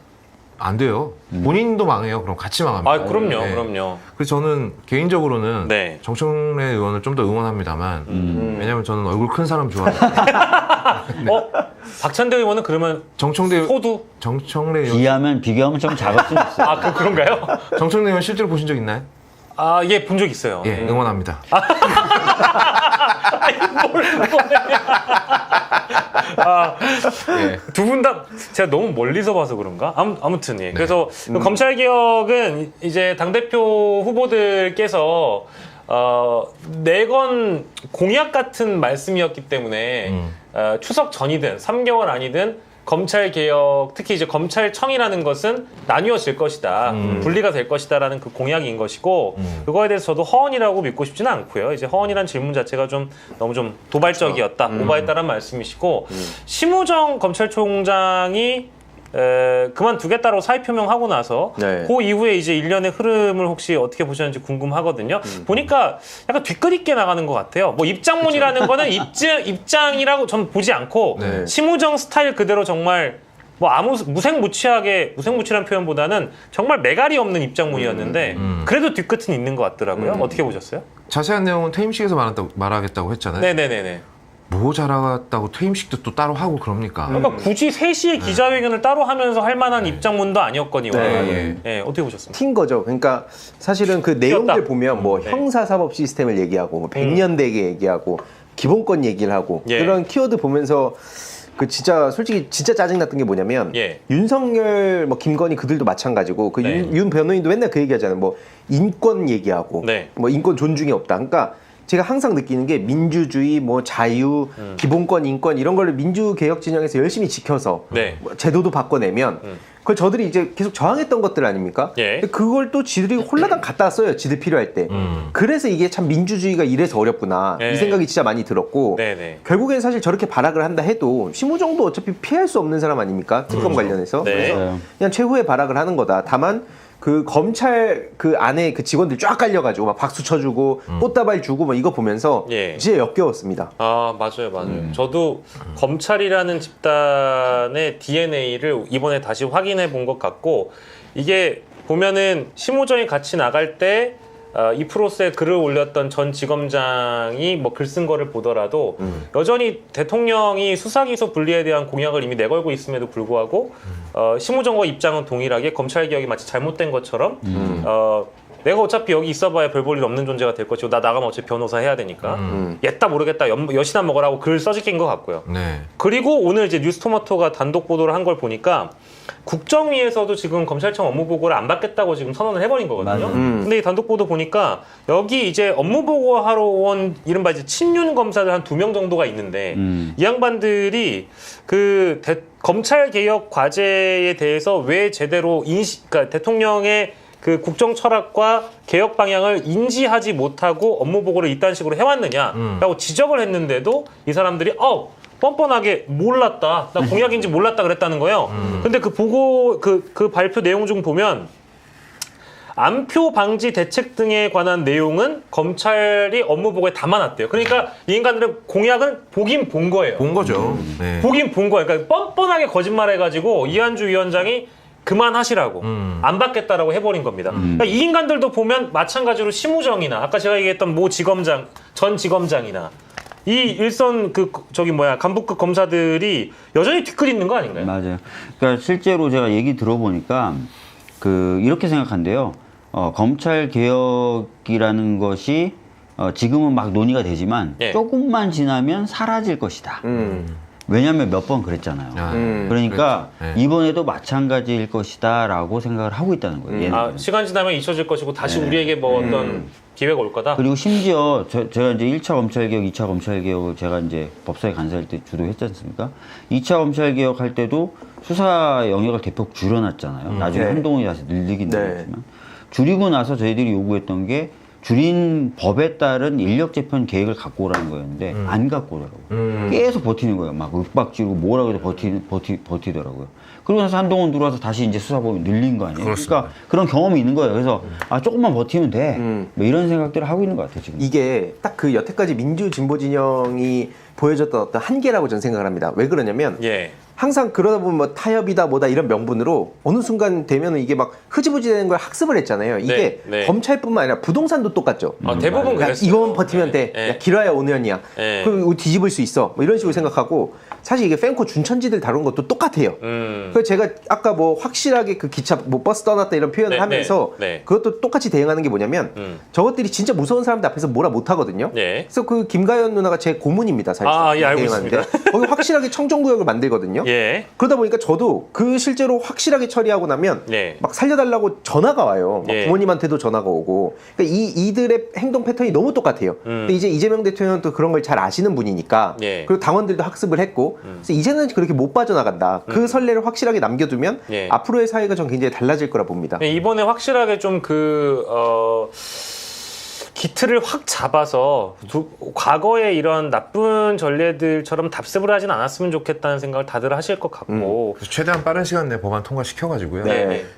안 돼요. 본인도 망해요. 그럼 같이 망합니다. 그럼요. 그래서 저는 개인적으로는 정청래 의원을 좀 더 응원합니다만 왜냐면 저는 얼굴 큰 사람 좋아해요. 박찬대 의원은 그러면 정청래 의원 비교하면 좀 작을 수 있어요. 그런가요? 정청래 의원 실제로 보신 적 있나요? 본 적 있어요. 응원합니다. 두 분 다 제가 너무 멀리서 봐서 그런가? 아무튼 그래서 검찰 개혁은 이제 당대표 후보들께서 내건 공약 같은 말씀이었기 때문에 추석 전이든 3개월 아니든 검찰 개혁, 특히 이제 검찰청이라는 것은 나뉘어질 것이다, 분리가 될 것이다라는 그 공약인 것이고, 그거에 대해서 저도 허언이라고 믿고 싶지는 않고요. 이제 허언이란 질문 자체가 너무 좀 도발적이었다, 오바했다라는 말씀이시고, 심우정 검찰총장이 그만두겠다고 사의 표명하고 나서 그 이후에 이제 일련의 흐름을 혹시 어떻게 보셨는지 궁금하거든요. 보니까 약간 뒤끝 있게 나가는 것 같아요. 뭐 입장문이라는 거는 입장이라고 전 보지 않고 심우정 스타일 그대로 정말 뭐 무색무취라는 표현보다는 정말 매갈이 없는 입장문이었는데 그래도 뒤끝은 있는 것 같더라고요. 어떻게 보셨어요? 자세한 내용은 퇴임식에서 말하겠다고 했잖아요. 네네네네. 뭐 잘하다고 퇴임식도 또 따로 하고 그럽니까? 그러니까 굳이 3시에 기자회견을 따로 하면서 할 만한 입장문도 아니었거니와. 어떻게 보셨습니까? 튄 거죠. 그러니까 사실은 그 내용들 보면 뭐 형사사법 시스템을 얘기하고 뭐 100년 대계 얘기하고 기본권 얘기를 하고 그런 키워드 보면서 그 진짜 솔직히 진짜 짜증났던 게 뭐냐면 윤석열 뭐 김건희 그들도 마찬가지고 그 윤 변호인도 맨날 그 얘기하잖아요. 뭐 인권 얘기하고 뭐 인권 존중이 없다. 그러니까 제가 항상 느끼는 게 민주주의, 뭐 자유, 기본권, 인권 이런 거를 민주개혁 진영에서 열심히 지켜서 뭐 제도도 바꿔내면 그걸 저들이 이제 계속 저항했던 것들 아닙니까? 근데 그걸 또 지들이 홀라당 갖다 써요. 지들 필요할 때. 그래서 이게 참 민주주의가 이래서 어렵구나. 이 생각이 진짜 많이 들었고 결국엔 사실 저렇게 발악을 한다 해도 심우정도 어차피 피할 수 없는 사람 아닙니까? 특검 관련해서. 그래서 그냥 최후의 발악을 하는 거다. 다만 그 검찰 그 안에 그 직원들 쫙 깔려가지고 막 박수 쳐주고 꽃다발 주고 뭐 이거 보면서 진짜 역겨웠습니다. 아 맞아요. 저도 검찰이라는 집단의 DNA를 이번에 다시 확인해 본 것 같고 이게 보면은 심우정이 같이 나갈 때 이 프로스에 글을 올렸던 전 지검장이 뭐 글 쓴 거를 보더라도 여전히 대통령이 수사기소 분리에 대한 공약을 이미 내걸고 있음에도 불구하고 심우정과 입장은 동일하게 검찰개혁이 마치 잘못된 것처럼 내가 어차피 여기 있어봐야 별 볼 일 없는 존재가 될 것이고 나 나가면 어차피 변호사 해야 되니까 옛다 모르겠다 여시나 먹으라고 글 써지긴 것 같고요. 그리고 오늘 이제 뉴스토마토가 단독 보도를 한 걸 보니까 국정위에서도 지금 검찰청 업무보고를 안 받겠다고 지금 선언을 해버린 거거든요. 근데 이 단독 보도 보니까 여기 이제 업무보고 하러 온 이른바 이제 친윤 검사들 한 2명 정도가 있는데 이 양반들이 그 검찰개혁 과제에 대해서 왜 제대로 그러니까 대통령의 그 국정 철학과 개혁 방향을 인지하지 못하고 업무 보고를 이딴 식으로 해왔느냐라고 지적을 했는데도 이 사람들이 뻔뻔하게 몰랐다. 나 공약인지 몰랐다 그랬다는 거예요. 근데 그 보고 그 발표 내용 중 보면 안표 방지 대책 등에 관한 내용은 검찰이 업무 보고에 담아놨대요. 그러니까 이 인간들은 공약은 보긴 본 거예요. 본 거죠. 보긴 본 거예요. 그러니까 뻔뻔하게 거짓말해가지고 이한주 위원장이 그만하시라고 안 받겠다라고 해버린 겁니다. 그러니까 이 인간들도 보면 마찬가지로 심우정이나 아까 제가 얘기했던 모 지검장 전 지검장이나 이 일선 간부급 검사들이 여전히 뒷그리는 거 아닌가요? 맞아요. 그러니까 실제로 제가 얘기 들어보니까 이렇게 생각한대요. 검찰 개혁이라는 것이 지금은 막 논의가 되지만 조금만 지나면 사라질 것이다. 왜냐하면 몇 번 그랬잖아요. 그러니까 이번에도 마찬가지일 것이다라고 생각을 하고 있다는 거예요. 시간 지나면 잊혀질 것이고 다시 우리에게 뭐 어떤 기회가 올 거다. 그리고 심지어 제가 이제 1차 검찰개혁, 2차 검찰개혁을 제가 이제 법사위 간사할 때 주도했지 않습니까? 2차 검찰개혁 할 때도 수사 영역을 대폭 줄여놨잖아요. 나중에 한동훈이 다시 늘리긴 늘렸지만 줄이고 나서 저희들이 요구했던 게 줄인 법에 따른 인력 재편 계획을 갖고 오라는 거였는데 안 갖고 오더라고요. 계속 버티는 거예요. 막 윽박지르고 뭐라고 해도 버티더라고요. 그러고 나서 한동훈 들어와서 다시 이제 수사법이 늘린 거 아니에요. 그러니까 그런 경험이 있는 거예요. 그래서 조금만 버티면 돼. 뭐 이런 생각들을 하고 있는 것 같아요. 지금. 이게 딱 그 여태까지 민주 진보 진영이 보여줬던 어떤 한계라고 저는 생각을 합니다. 왜 그러냐면 항상 그러다 보면 뭐 타협이다 뭐다 이런 명분으로 어느 순간 되면은 이게 막 흐지부지 되는 걸 학습을 했잖아요. 이게 검찰뿐만 아니라 부동산도 똑같죠. 대부분 그랬어요. 이거만 버티면 돼. 야, 길어야 5년이야. 그럼 뒤집을 수 있어. 뭐 이런 식으로 생각하고 사실 이게 펜코 준천지들 다룬 것도 똑같아요. 그래서 제가 아까 뭐 확실하게 그 기차 뭐 버스 떠났다 이런 표현을 하면서 그것도 똑같이 대응하는 게 뭐냐면 저것들이 진짜 무서운 사람들 앞에서 뭐라 못하거든요. 그래서 그 김가연 누나가 제 고문입니다. 사실. 알고 있습니다. 거기 확실하게 청정구역을 만들거든요. 그러다 보니까 저도 그 실제로 확실하게 처리하고 나면 막 살려달라고 전화가 와요. 막 부모님한테도 전화가 오고. 그러니까 이들의 행동 패턴이 너무 똑같아요. 근데 이제 이재명 대통령은 또 그런 걸 잘 아시는 분이니까 그리고 당원들도 학습을 했고 그래서 이제는 그렇게 못 빠져나간다. 그 선례를 확실하게 남겨두면 앞으로의 사회가 전 굉장히 달라질 거라 봅니다. 이번에 확실하게 좀 기틀을 확 잡아서 과거의 이런 나쁜 전례들처럼 답습을 하진 않았으면 좋겠다는 생각을 다들 하실 것 같고 최대한 빠른 시간 내에 법안 통과시켜가지고요.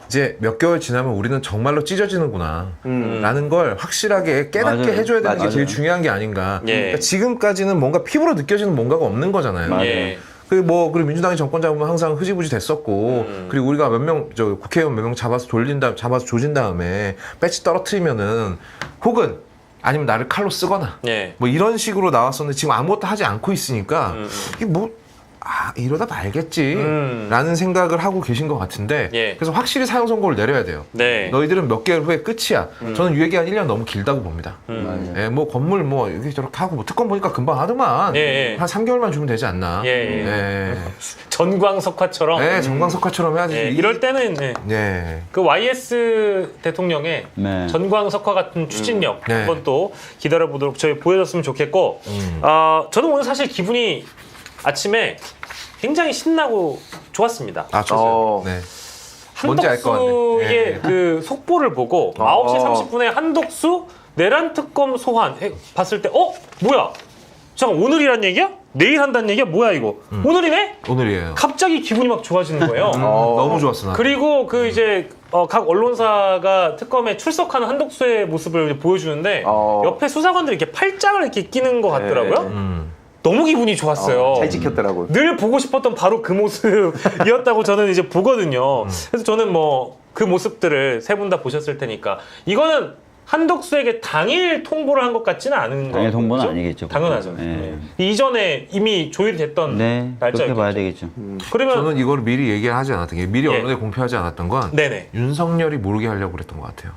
이제 몇 개월 지나면 우리는 정말로 찢어지는구나 라는 걸 확실하게 깨닫게 해줘야 되는 게 제일 중요한 게 아닌가. 그러니까 지금까지는 뭔가 피부로 느껴지는 뭔가가 없는 거잖아요. 그리고 민주당이 정권 잡으면 항상 흐지부지 됐었고, 그리고 우리가 국회의원 몇 명 잡아서 조진 다음에 배치 떨어뜨리면은, 혹은 아니면 나를 칼로 쓰거나 예. 뭐 이런 식으로 나왔었는데 지금 아무것도 하지 않고 있으니까 이게 뭐 이러다 말겠지 라는 생각을 하고 계신 것 같은데 예. 그래서 확실히 사형 선고를 내려야 돼요. 네. 너희들은 몇 개월 후에 끝이야. 저는 유예기한 1년 너무 길다고 봅니다. 예, 뭐 건물 뭐 이렇게 저렇게 하고 뭐 특검 보니까 금방 하더만 예. 한 3개월만 주면 되지 않나. 예. 전광석화처럼. 네, 정광석화처럼 해야지. 예. 이럴 때는 네. 그 YS 대통령의 네. 전광석화 같은 추진력 네. 한번 또 기다려보도록 저희 보여줬으면 좋겠고 저는 오늘 사실 기분이 아침에 굉장히 신나고 좋았습니다. 아, 좋아요. 네. 뭔지 알 것 같네. 한덕수의 네. 그 속보를 보고 9시 30분에 한덕수 내란 특검 소환 봤을 때 뭐야? 잠깐 오늘이란 얘기야? 내일 한다는 얘기야? 뭐야 이거? 오늘이네? 오늘이에요. 갑자기 기분이 막 좋아지는 거예요. 너무 좋았어. 나. 그리고 그 이제 각 언론사가 특검에 출석하는 한덕수의 모습을 이제 보여주는데 옆에 수사관들이 이렇게 팔짱을 이렇게 끼는 것 같더라고요. 너무 기분이 좋았어요. 잘 지켰더라고요. 늘 보고 싶었던 바로 그 모습이었다고 저는 이제 보거든요. 그래서 저는 뭐 그 모습들을 세 분 다 보셨을 테니까 이거는 한덕수에게 당일 통보를 한 것 같지는 않은 당일 거죠? 통보는 아니겠죠. 당연하죠. 네. 네. 이전에 이미 조율이 됐던 네, 그렇게 날짜였겠죠. 봐야 되겠죠. 그러면 저는 이걸 미리 얘기하지 않았던 게 미리 예. 언론에 공표하지 않았던 건 네네. 윤석열이 모르게 하려고 그랬던 것 같아요.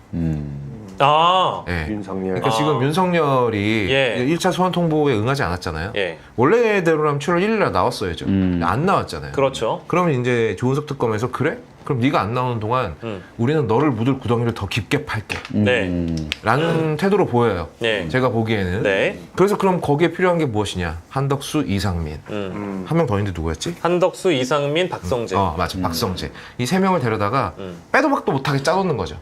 아 예. 윤석열. 그러니까 지금 윤석열이 예. 1차 소환 통보에 응하지 않았잖아요. 예. 원래대로라면 7월 1일 날 나왔어야죠. 안 나왔잖아요. 그렇죠. 그러면 이제 조은석 특검에서 그래? 그럼 네가 안 나오는 동안 우리는 너를 묻을 구덩이를 더 깊게 팔게. 네. 라는 태도로 보여요. 네. 제가 보기에는. 네. 그래서 그럼 거기에 필요한 게 무엇이냐? 한덕수, 이상민. 한 명 더 있는데 누구였지? 한덕수, 이상민, 박성재. 맞아. 박성재. 이 세 명을 데려다가 빼도 박도 못하게 짜놓는 거죠.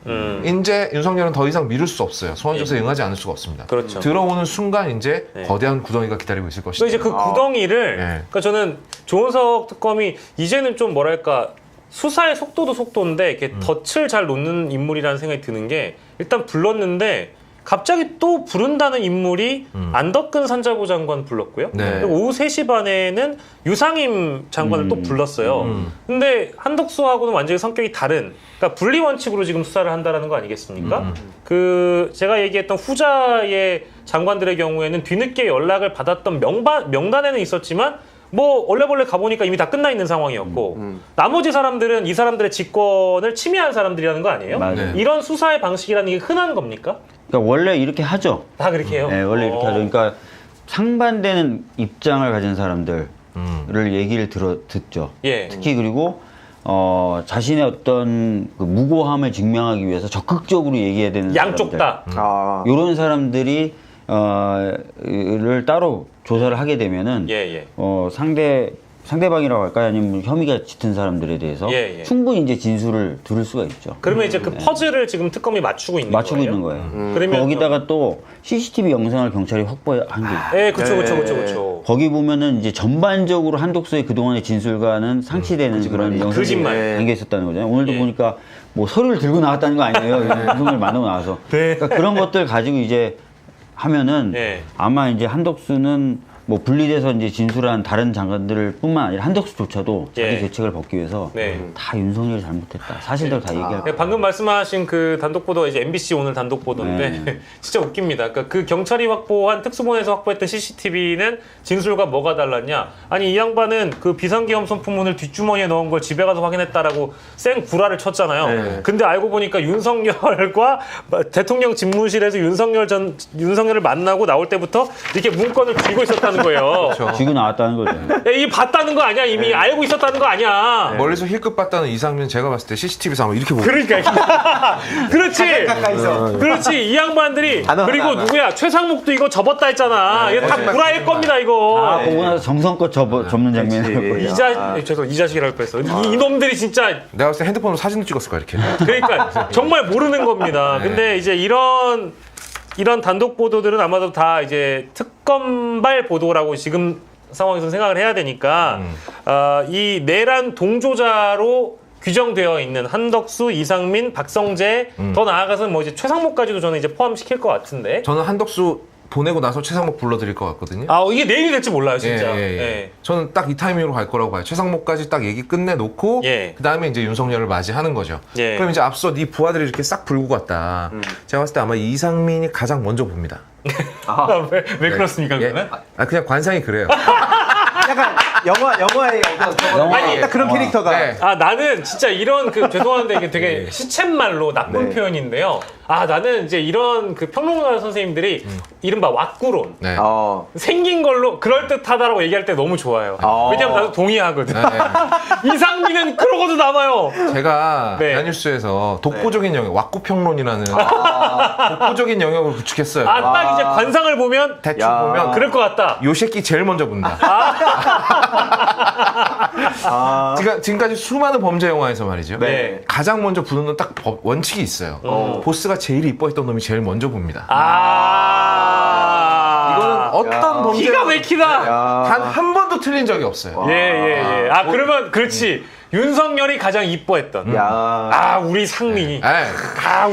이제 윤석열은 더 이상 미룰 수 없어요. 소환조사에 응하지 않을 수가 없습니다. 그렇죠. 들어오는 순간 이제 네. 거대한 구덩이가 기다리고 있을 것이다. 그래서 이제 그 구덩이를 네. 그러니까 저는 조은석 특검이 이제는 좀 뭐랄까 수사의 속도도 속도인데 이렇게 덫을 잘 놓는 인물이라는 생각이 드는 게 일단 불렀는데 갑자기 또 부른다는 인물이 안덕근 산자부 장관 불렀고요. 네. 그리고 오후 3시 반에는 유상임 장관을 또 불렀어요. 근데 한덕수하고는 완전히 성격이 다른 그러니까 분리 원칙으로 지금 수사를 한다라는 거 아니겠습니까? 그 제가 얘기했던 후자의 장관들의 경우에는 뒤늦게 연락을 받았던 명단에는 있었지만 뭐 얼레벌레 가보니까 이미 다 끝나 있는 상황이었고 나머지 사람들은 이 사람들의 직권을 침해한 사람들이라는 거 아니에요? 맞아요. 이런 수사의 방식이라는 게 흔한 겁니까? 그러니까 원래 이렇게 하죠. 다 그렇게 해요? 네, 원래 이렇게 하죠. 그러니까 상반되는 입장을 가진 사람들을 얘기를 듣죠. 예. 특히 그리고 자신의 어떤 그 무고함을 증명하기 위해서 적극적으로 얘기해야 되는 양쪽 사람들. 다. 이런 사람들이 를 따로 조사를 하게 되면은 예. 상대방이라고 할까요? 아니면 혐의가 짙은 사람들에 대해서 예. 충분히 이제 진술을 들을 수가 있죠. 그러면 이제 그 퍼즐을 지금 특검이 맞추고 있는 맞추고 거예요? 있는 거예요. 그러면 거기다가 또 CCTV 영상을 경찰이 확보한 게 있어요. 예, 그렇죠. 거기 보면은 이제 전반적으로 한독수의 그동안의 진술과는 상치되는 그런 영상이 거짓말. 담겨 있었다는 거잖아요. 오늘도 예. 보니까 뭐 서류를 들고 나왔다는 거 아니에요. 윤석열 만나고 나와서. 네. 그러니까 그런 것들 가지고 이제 하면은 예. 아마 이제 한덕수는 뭐 분리돼서 이제 진술한 다른 장관들 뿐만 아니라 한덕수조차도 자기 예. 죄책을 벗기 위해서 네. 다 윤석열이 잘못했다. 사실대로 다 얘기할 거예요. 방금 말씀하신 그 단독 보도가 이제 MBC 오늘 단독 보도인데 진짜 웃깁니다. 그러니까 그 경찰이 확보한 특수본에서 확보했던 CCTV는 진술과 뭐가 달랐냐? 아니 이 양반은 그 비상계엄 선풍문을 뒷주머니에 넣은 걸 집에 가서 확인했다라고 쌩 구라를 쳤잖아요. 네. 근데 알고 보니까 윤석열과 대통령 집무실에서 윤석열을 만나고 나올 때부터 이렇게 문건을 쥐고 있었다는 거예요. 쥐고 나왔다는 거죠. 야, 이 봤다는 거 아니야? 이미 알고 있었다는 거 아니야? 멀리서 힐끗 봤다는 이상민 제가 봤을 때 CCTV에서 아마 이렇게 보고 그러니까 그렇지. 가까이서. 그렇지 이 양반들이 하나, 그리고 하나. 누구야 최상목도 이거 접었다 했잖아. 이거 다 구라일 겁니다 이거. 아, 보고 나서 정성껏 접는 장면이었고요. 이 자식이라고 뻔했어. 이놈들이 진짜 내가 봤을 때 핸드폰으로 사진을 찍었을 거야 이렇게. 그러니까 정말 모르는 겁니다. 근데 이제 이런 단독 보도들은 아마도 다 이제 특검발 보도라고 지금 상황에서 생각을 해야 되니까 이 내란 동조자로 규정되어 있는 한덕수, 이상민, 박성재 더 나아가서는 뭐 이제 최상목까지도 저는 이제 포함시킬 것 같은데. 저는 한덕수 보내고 나서 최상목 불러드릴 것 같거든요. 아 이게 내일이 될지 몰라요 진짜. 예. 저는 딱 이 타이밍으로 갈 거라고 봐요. 최상목까지 딱 얘기 끝내놓고 그 다음에 이제 윤석열을 맞이하는 거죠. 그럼 이제 앞서 네 부하들이 이렇게 싹 불고 갔다. 제가 봤을 때 아마 이상민이 가장 먼저 봅니다. 왜 그렇습니까, 예. 그러면? 그냥 관상이 그래요. 약간 영화의 아니, 딱 그런 캐릭터가. 네. 나는 진짜 이런 죄송한데 이게 되게 시쳇말로 나쁜 표현인데요. 나는 이제 이런 평론가 선생님들이 이른바 왁구론. 네. 생긴 걸로 그럴듯하다라고 얘기할 때 너무 좋아요. 왜냐면 나도 동의하거든. 이상민은 그러고도 남아요. 제가 대한뉴스에서 독보적인 영역, 왁구평론이라는 독보적인 영역을 구축했어요. 딱 이제 관상을 보면 대충 보면 그럴 것 같다. 요 새끼 제일 먼저 본다. 지금까지 수많은 범죄 영화에서 말이죠. 네. 가장 먼저 부르는 딱 원칙이 있어요. 보스가 제일 이뻐했던 놈이 제일 먼저 봅니다. 이거는 어떤 범죄 기가 막히다. 단 한 번도 틀린 적이 없어요. 예. 그러면 그렇지. 윤석열이 가장 이뻐했던. 우리 상민이.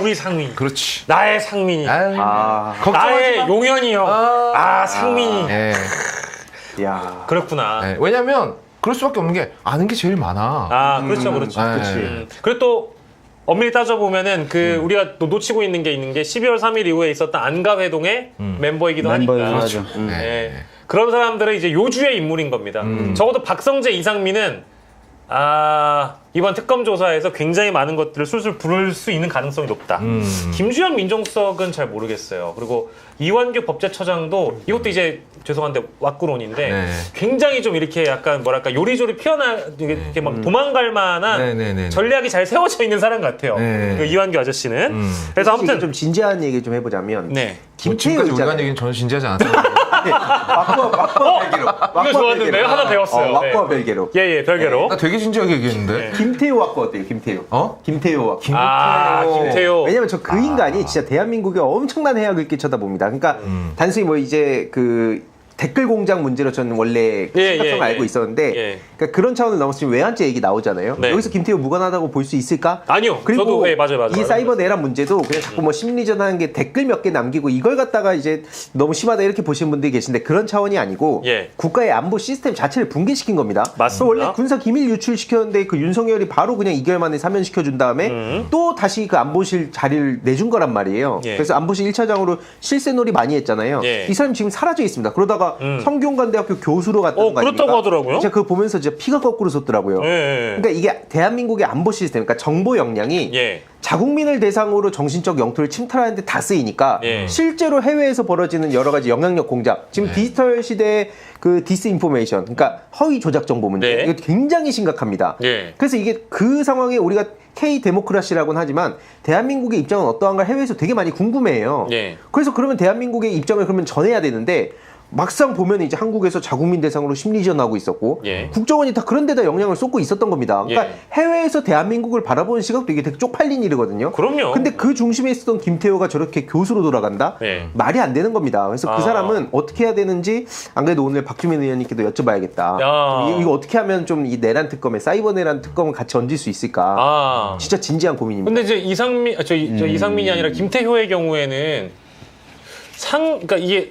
우리 상민이. 그렇지. 나의 상민이. 나의 용현이 형. 상민이. 그렇구나. 왜냐면 그럴 수밖에 없는 게 아는 게 제일 많아. 그렇죠. 그리고 또 엄밀히 따져보면은 우리가 또 놓치고 있는 게 12월 3일 이후에 있었던 안가회동의 멤버이기도 하니까. 그렇죠. 그런 사람들은 이제 요주의 인물인 겁니다. 적어도 박성재, 이상민은 이번 특검 조사에서 굉장히 많은 것들을 술술 부를 수 있는 가능성이 높다. 김주현 민정수석은 잘 모르겠어요. 그리고 이완규 법제처장도 이것도 이제 죄송한데 왁구론인데 굉장히 좀 이렇게 약간 뭐랄까 요리조리 이렇게 막 도망갈 만한 전략이 잘 세워져 있는 사람 같아요. 그 이완규 아저씨는. 그래서 아무튼 좀 진지한 얘기 좀 해보자면 지금까지 우리가 한 얘기는 전혀 진지하지 않았어요. 왁구와 별개로. 이거 좋았는데요? 하나 배웠어요. 왁구와 별개로. 예, 별개로. 나 되게 진지하게 얘기했는데. 김태효 왁구 어때요? 김태효. 김태효 왁구. 김태효. 왜냐면 저 그 인간이 진짜 대한민국에 엄청난 해악을 끼쳐다 봅니다. 그러니까 단순히 뭐 이제 댓글 공장 문제로 저는 원래 심각성을 알고 있었는데 그러니까 그런 차원을 넘었으면 외환죄 얘기 나오잖아요. 여기서 김태효 무관하다고 볼 수 있을까? 아니요. 그리고 저도 맞아요. 이 사이버 내란 문제도 그냥 자꾸 뭐 심리전하는 게 댓글 몇 개 남기고 이걸 갖다가 이제 너무 심하다 이렇게 보시는 분들이 계신데 그런 차원이 아니고 국가의 안보 시스템 자체를 붕괴시킨 겁니다. 맞습니다. 원래 군사 기밀 유출시켰는데 그 윤석열이 바로 그냥 2개월 만에 사면시켜준 다음에 또 다시 그 안보실 자리를 내준 거란 말이에요. 그래서 안보실 1차장으로 실세놀이 많이 했잖아요. 이 사람이 지금 사라져 있습니다. 그러다가 성균관대학교 교수로 갔다는 거 아닙니까? 그렇다고 하더라고요. 제가 그거 보면서 진짜 피가 거꾸로 섰더라고요. 그러니까 이게 대한민국의 안보 시스템, 그러니까 정보 역량이 자국민을 대상으로 정신적 영토를 침탈하는 데 다 쓰이니까 실제로 해외에서 벌어지는 여러 가지 영향력 공작, 지금 디지털 시대의 디스인포메이션, 그러니까 허위 조작 정보 문제, 이거 굉장히 심각합니다. 그래서 이게 그 상황에 우리가 K 데모크라시라고는 하지만 대한민국의 입장은 어떠한가 해외에서 되게 많이 궁금해해요. 그래서 그러면 대한민국의 입장을 그러면 전해야 되는데 막상 보면 이제 한국에서 자국민 대상으로 심리전하고 있었고 국정원이 다 그런 데다 영향을 쏟고 있었던 겁니다. 그러니까 해외에서 대한민국을 바라보는 시각도 이게 되게 쪽팔린 일이거든요. 그럼요. 근데 그 중심에 있었던 김태효가 저렇게 교수로 돌아간다? 말이 안 되는 겁니다. 그래서 그 사람은 어떻게 해야 되는지 안 그래도 오늘 박주민 의원님께도 여쭤봐야겠다. 이거 어떻게 하면 좀 이 내란 특검에 사이버 내란 특검을 같이 얹을 수 있을까? 진짜 진지한 고민입니다. 근데 이제 이상민이 아니라 김태효의 경우에는 그러니까 이게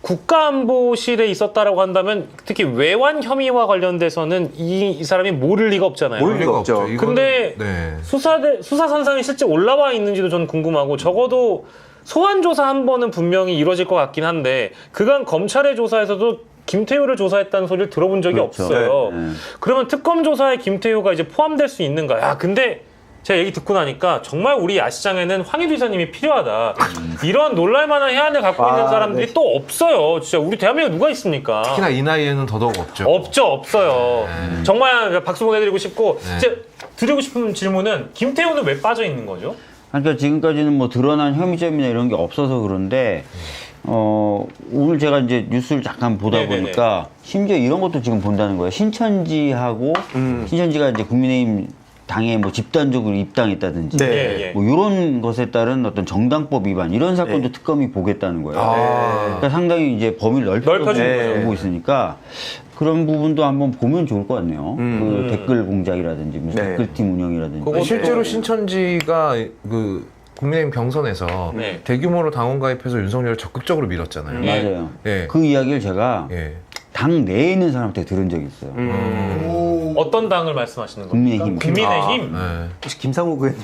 국가안보실에 있었다라고 한다면 특히 외환 혐의와 관련돼서는 이 사람이 모를 리가 없잖아요. 모를 리가 없죠. 근데 수사 선상에 실제 올라와 있는지도 저는 궁금하고 적어도 소환 조사 한 번은 분명히 이루어질 것 같긴 한데 그간 검찰의 조사에서도 김태효를 조사했다는 소리를 들어본 적이 없어요. 그러면 특검 조사에 김태효가 이제 포함될 수 있는가? 근데 제가 얘기 듣고 나니까 정말 우리 야시장에는 황희두 이사님이 필요하다. 이런 놀랄만한 해안을 갖고 있는 사람들이 또 없어요. 진짜 우리 대한민국에 누가 있습니까? 특히나 이 나이에는 더더욱 없죠. 없어요. 정말 박수 보내드리고 싶고 이제 드리고 싶은 질문은 김태효는 왜 빠져 있는 거죠? 그러니까 지금까지는 뭐 드러난 혐의점이나 이런 게 없어서 그런데 오늘 제가 이제 뉴스를 잠깐 보다 보니까 심지어 이런 것도 지금 본다는 거예요. 신천지하고 신천지가 이제 국민의힘 당에 뭐 집단적으로 입당했다든지 뭐 이런 것에 따른 어떤 정당법 위반 이런 사건도 특검이 보겠다는 거예요. 그러니까 상당히 이제 범위를 넓혀주고 있으니까 그런 부분도 한번 보면 좋을 것 같네요. 그 댓글 공작이라든지 무슨 댓글팀 운영이라든지. 실제로 신천지가 국민의힘 경선에서 대규모로 당원 가입해서 윤석열을 적극적으로 밀었잖아요. 맞아요. 그 이야기를 제가 당 내에 있는 사람한테 들은 적이 있어요. 어떤 당을 말씀하시는 겁니까? 국민의힘. 국민의힘? 혹시 김상욱 의원님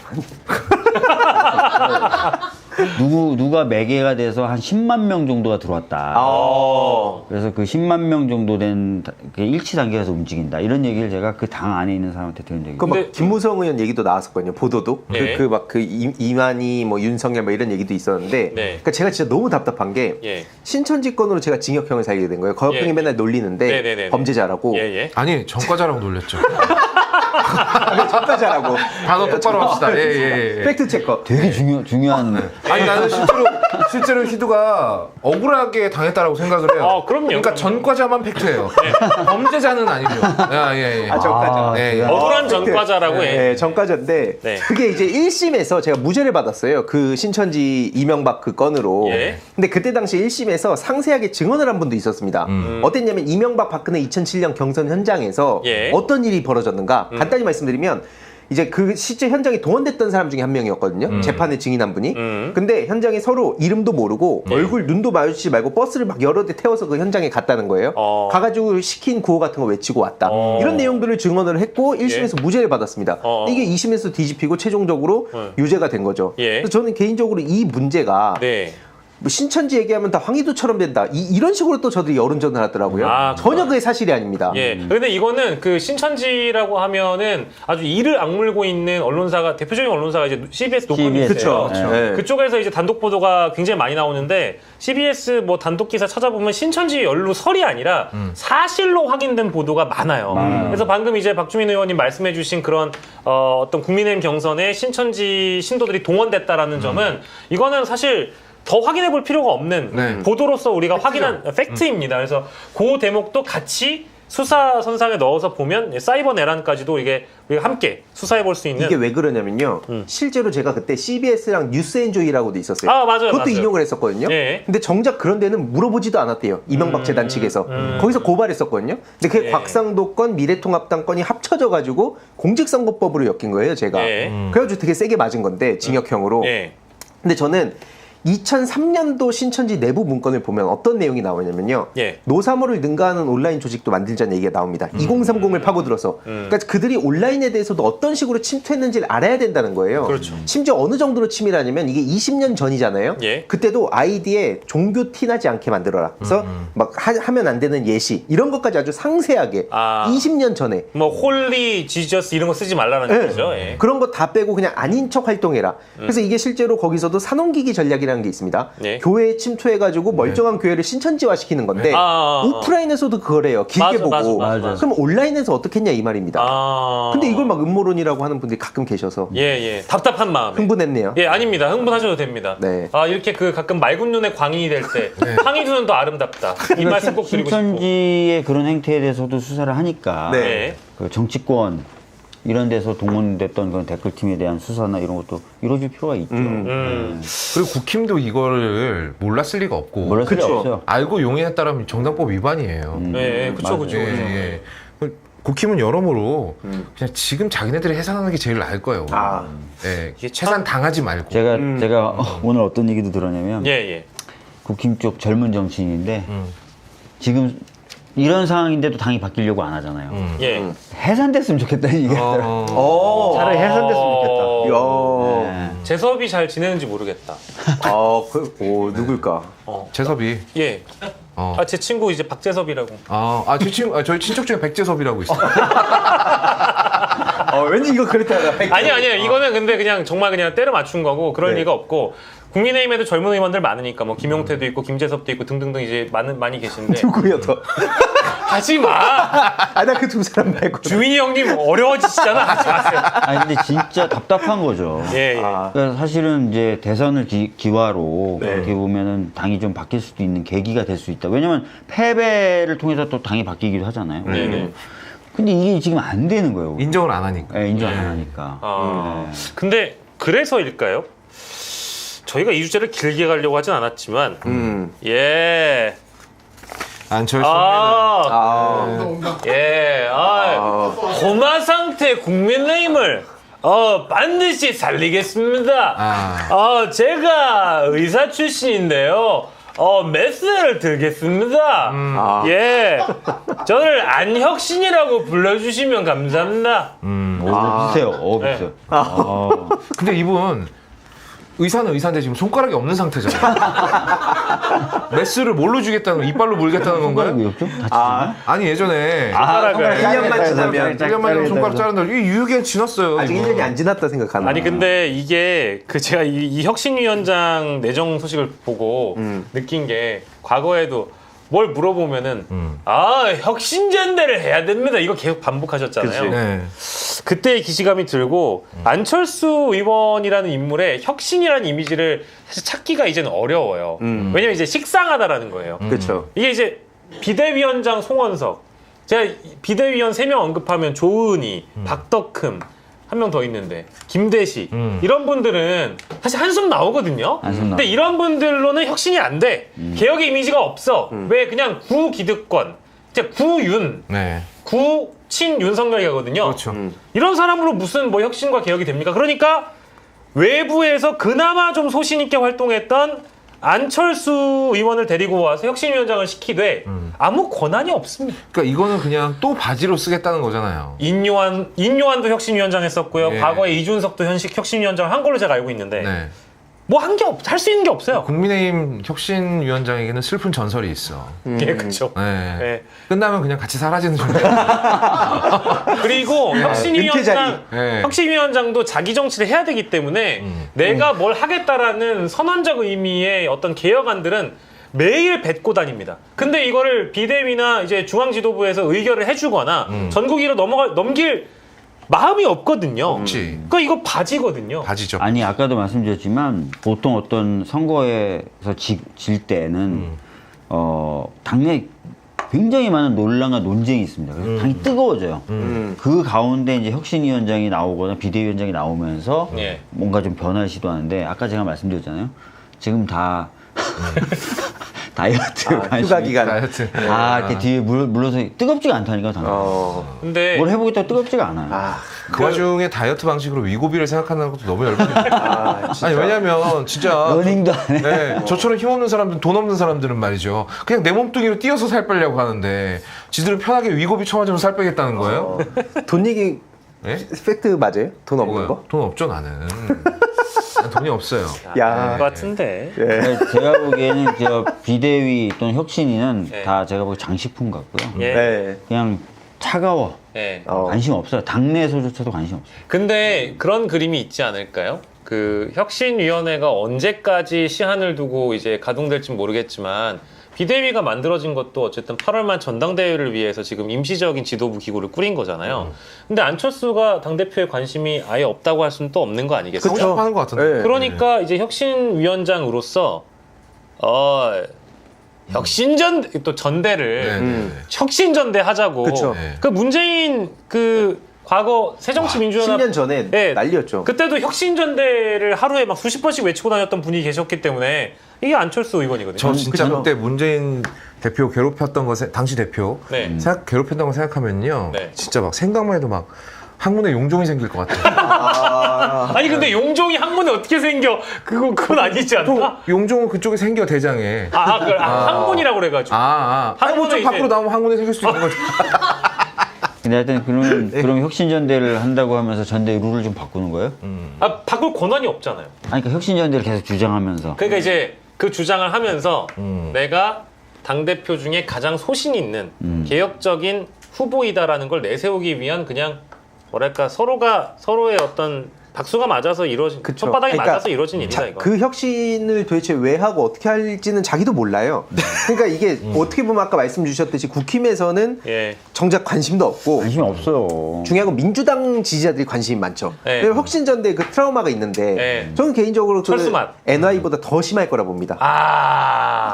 누가 매개가 돼서 한 10만 명 정도가 들어왔다. 그래서 그 10만 명 정도 된 일치 단계에서 움직인다. 이런 얘기를 제가 그 당 안에 있는 사람한테 들은 적이 있어요. 막 김무성 의원 얘기도 나왔었거든요. 보도도. 네. 이만희 뭐 윤석열 뭐 이런 얘기도 있었는데 그러니까 제가 진짜 너무 답답한 게 신천지 건으로 제가 징역형을 살게 된 거예요. 거역형이 맨날 놀리는데 범죄자라고. 아니 전과자라고 놀렸죠. 전과자라고. 단어 똑바로 합시다. 팩트 체커. 되게 중요한. 아니 나는 실제로 희두가 억울하게 당했다라고 생각을 해요. 그럼요. 그러니까 전과자만 팩트예요. 범죄자는 아니죠. 전과자. 억울한 전과자라고 해. 전과자인데 그게 이제 1심에서 제가 무죄를 받았어요. 그 신천지 이명박 그 건으로. 근데 그때 당시 1심에서 상세하게 증언을 한 분도 있었습니다. 어땠냐면 이명박 박근혜 2007년 경선 현장에서 어떤 일이 벌어졌는가 간단히 말씀드리면 이제 그 실제 현장에 동원됐던 사람 중에 한 명이었거든요. 재판에 증인한 분이. 근데 현장에 서로 이름도 모르고 얼굴 눈도 마주치지 말고 버스를 막 여러 대 태워서 그 현장에 갔다는 거예요. 가가지고 시킨 구호 같은 거 외치고 왔다. 이런 내용들을 증언을 했고 1심에서 무죄를 받았습니다. 이게 2심에서 뒤집히고 최종적으로 유죄가 된 거죠. 그래서 저는 개인적으로 이 문제가 뭐 신천지 얘기하면 다 황희도처럼 된다. 이런 식으로 또 저들이 여론전을 하더라고요. 전혀 그게 사실이 아닙니다. 근데 이거는 그 신천지라고 하면은 아주 이를 악물고 있는 언론사가 대표적인 언론사가 이제 CBS 녹음이 있어요. 그쪽에서 이제 단독 보도가 굉장히 많이 나오는데 CBS 뭐 단독 기사 찾아보면 신천지 연루 설이 아니라 사실로 확인된 보도가 많아요. 그래서 방금 이제 박주민 의원님 말씀해주신 그런 어떤 국민의힘 경선에 신천지 신도들이 동원됐다라는 점은 이거는 사실 더 확인해 볼 필요가 없는 보도로서 우리가 확인한 팩트입니다. 그래서 그 대목도 같이 수사 선상에 넣어서 보면 사이버 내란까지도 이게 우리가 함께 수사해 볼 수 있는. 이게 왜 그러냐면요. 실제로 제가 그때 CBS랑 뉴스엔조이라고도 있었어요. 맞아요. 그것도 인용을 했었거든요. 근데 정작 그런 데는 물어보지도 않았대요. 이명박 재단 측에서. 거기서 고발했었거든요. 근데 그게 곽상도 건, 미래통합당 건이 합쳐져가지고 공직선거법으로 엮인 거예요, 제가. 그래가지고 되게 세게 맞은 건데, 징역형으로. 근데 저는 2003년도 신천지 내부 문건을 보면 어떤 내용이 나오냐면요. 노사모를 능가하는 온라인 조직도 만들자는 얘기가 나옵니다. 2030을 파고들어서. 그러니까 그들이 온라인에 대해서도 어떤 식으로 침투했는지를 알아야 된다는 거예요. 심지어 어느 정도로 치밀하냐면 이게 20년 전이잖아요. 그때도 아이디에 종교 티나지 않게 만들어라. 그래서 막 하면 안 되는 예시 이런 것까지 아주 상세하게 20년 전에 뭐 홀리 지저스 이런 거 쓰지 말라는 얘기죠. 그런 거 다 빼고 그냥 아닌 척 활동해라. 그래서 이게 실제로 거기서도 산업기기 전략이라는 게 있습니다. 교회에 침투해가지고 멀쩡한 교회를 신천지화 시키는 건데 오프라인에서도 그거래요. 길게 보고. 그럼 온라인에서 어떻겠냐 이 말입니다. 근데 이걸 막 음모론이라고 하는 분들이 가끔 계셔서 답답한 마음에 흥분했네요. 아닙니다. 흥분하셔도 됩니다. 이렇게 그 가끔 맑은 눈에 광인이 될 때 황희두 눈도 아름답다. 이 말씀 꼭 드리고 싶고. 신천지의 그런 행태에 대해서도 수사를 하니까 그 정치권 이런 데서 동원됐던 그런 댓글팀에 대한 수사나 이런 것도 이루어질 필요가 있죠. 그리고 국힘도 이거를 몰랐을 리가 없고. 몰랐을 리가 없어요. 알고 용인했다라면 정당법 위반이에요. 그쵸. 국힘은 여러모로 그냥 지금 자기네들이 해산하는 게 제일 나을 거예요. 해산 당하지 말고. 제가 오늘 어떤 얘기도 들었냐면 국힘 쪽 젊은 정치인인데 지금 이런 상황인데도 당이 바뀌려고 안 하잖아요. 해산됐으면 좋겠다는 얘기가 있더라고요. 차라리 해산됐으면 좋겠다. 재섭이 잘 지내는지 모르겠다. 누굴까? 재섭이. 제 친구 이제 박재섭이라고. 제 친구, 저희 친척 중에 백재섭이라고 있어요. 왠지 이거 그랬다. 아니요. 이거는 근데 그냥 정말 그냥 때려 맞춘 거고 그럴 리가 없고. 국민의힘에도 젊은 의원들 많으니까 뭐 김용태도 있고 김재섭도 있고 등등등 이제 많이 계신데. 누구야 더? 하지 마. 나 그 두 사람 말고. 주민이 형님 어려워지시잖아. 하지 마세요. 근데 진짜 답답한 거죠. 그러니까 사실은 이제 대선을 기화로 어떻게 보면은 당이 좀 바뀔 수도 있는 계기가 될 수 있다. 왜냐면 패배를 통해서 또 당이 바뀌기도 하잖아요. 근데 이게 지금 안 되는 거예요. 인정을 안 하니까. 인정 안 하니까. 근데 그래서일까요? 저희가 이 주제를 길게 가려고 하진 않았지만 고마 상태 국민의힘을 반드시 살리겠습니다. 제가 의사 출신인데요. 메스를 들겠습니다. 저를 안혁신이라고 불러주시면 감사합니다. 비슷해요. 비슷해요. 근데 이분 의사는 의사인데 지금 손가락이 없는 상태잖아요. 메스를 뭘로 주겠다는 거? 이빨로 물겠다는 건가요? 손가락이 없죠? 아니 예전에 손가락을 1년만 지나면 1년만 지나면 손가락 자른다. 이 유효기간 지났어요. 아직 1년이 안 지났다 생각하나? 아니 근데 이게 그 제가 이 혁신위원장 내정 소식을 보고 느낀 게 과거에도 뭘 물어보면은 혁신전대를 해야 됩니다. 이거 계속 반복하셨잖아요. 네. 그때의 기시감이 들고 안철수 의원이라는 인물의 혁신이라는 이미지를 사실 찾기가 이제는 어려워요. 왜냐면 이제 식상하다라는 거예요. 그렇죠. 이게 이제 비대위원장 송원석, 제가 비대위원 3명 언급하면 조은희, 박덕흠, 한 명 더 있는데 김대시 이런 분들은 사실 한숨 나오거든요. 근데 이런 분들로는 혁신이 안 돼. 개혁의 이미지가 없어. 왜 그냥 구기득권, 이제 구윤, 네. 구친 윤석열이거든요. 그렇죠. 이런 사람으로 무슨 뭐 혁신과 개혁이 됩니까? 그러니까 외부에서 그나마 좀 소신 있게 활동했던 안철수 의원을 데리고 와서 혁신위원장을 시키되 아무 권한이 없습니다. 그러니까 이거는 그냥 또 바지로 쓰겠다는 거잖아요. 인요한도 혁신위원장 했었고요. 예. 과거에 이준석도 혁신위원장 한 걸로 제가 알고 있는데 네. 뭐 할 수 있는 게 없어요. 국민의힘 혁신위원장에게는 슬픈 전설이 있어. 예, 그렇죠. 네. 예. 끝나면 그냥 같이 사라지는 존재. 그리고 네. 혁신위원장도 자기 정치를 해야 되기 때문에 내가 뭘 하겠다라는 선언적 의미의 어떤 개혁안들은 매일 뱉고 다닙니다. 근데 이거를 비대위나 이제 중앙지도부에서 의결을 해주거나 전국위로 넘길 마음이 없거든요. 없지. 그러니까 이거 바지거든요. 바지죠. 아니 아까도 말씀드렸지만 보통 어떤 선거에서 질 때는 당내 굉장히 많은 논란과 논쟁이 있습니다. 그래서 당이 뜨거워져요. 그 가운데 이제 혁신위원장이 나오거나 비대위원장이 나오면서 예. 뭔가 좀 변화를 시도하는데 아까 제가 말씀드렸잖아요. 지금 다 다이어트 휴가 기간. 다이어트. 이렇게 뒤에 물러서 뜨겁지가 않다니까 당연히. 근데 뭘 해보겠다고 뜨겁지가 않아요. 그 와중에 다이어트 방식으로 위고비를 생각한다는 것도 너무 열받아요. 아니 왜냐면 진짜 러닝도 안 해. 네, 저처럼 힘없는 사람들, 돈 없는 사람들은 말이죠. 그냥 내 몸뚱이로 뛰어서 살 빼려고 하는데 지들은 편하게 위고비 쳐맞으면 살 빼겠다는 거예요? 돈 얘기 네? 팩트 맞아요? 돈 없는 뭐가요? 거? 돈 없죠 나는. 난 돈이 없어요. 야. 것 같은데. 제가 보기에는 저 비대위 또는 혁신위는 네. 다 제가 보기 장식품 같고요. 예. 네. 그냥 차가워. 예. 관심 없어요. 당내에서조차도 관심 없어요. 근데 그런 그림이 있지 않을까요? 그 혁신위원회가 언제까지 시한을 두고 이제 가동될지 모르겠지만 비대위가 만들어진 것도 어쨌든 8월 말 전당대회를 위해서 지금 임시적인 지도부 기구를 꾸린 거잖아요. 근데 안철수가 당대표에 관심이 아예 없다고 할 수는 또 없는 거 아니겠어요? 하고 싶어 하는 것 같은데. 네. 그러니까 이제 혁신위원장으로서 혁신전 또 전대를 혁신전대 하자고. 그쵸. 네. 그 문재인 그 과거 새정치민주연합 10년 전에 네. 난리였죠. 그때도 혁신전대를 하루에 막 수십 번씩 외치고 다녔던 분이 계셨기 때문에 이게 안철수 의원이거든요. 저 진짜 그죠? 그때 문재인 대표 괴롭혔던 거 당시 대표 네. 괴롭혔던 거 생각하면요. 네. 진짜 막 생각만 해도 막 학문에 용종이 생길 것 같아요. 아니 근데 용종이 학문에 어떻게 생겨? 그건 아니지 않나? 용종은 그쪽에 생겨 대장에. 학문이라고 그래가지고. 학문 쪽 이제- 밖으로 나오면 학문에 생길 수 있는 거죠. 근데 하여튼 그럼 혁신전대를 한다고 하면서 전대 룰을 좀 바꾸는 거예요? 바꿀 권한이 없잖아요. 아니 그러니까 혁신전대를 계속 주장하면서 그러니까 이제 그 주장을 하면서 내가 당대표 중에 가장 소신 있는 개혁적인 후보이다라는 걸 내세우기 위한 그냥 뭐랄까 서로의 어떤 박수가 맞아서 이루어진 그쵸. 손바닥이 그러니까 맞아서 이루어진 일이다 이거. 그 혁신을 도대체 왜 하고 어떻게 할지는 자기도 몰라요. 그러니까 이게 어떻게 보면 아까 말씀 주셨듯이 국힘에서는 예. 정작 관심도 없고 관심이 없어요. 중요한 건 민주당 지지자들이 관심이 많죠. 네. 그리고 혁신전대 그 트라우마가 있는데 네. 저는 개인적으로 철수맛. NY보다 더 심할 거라 봅니다.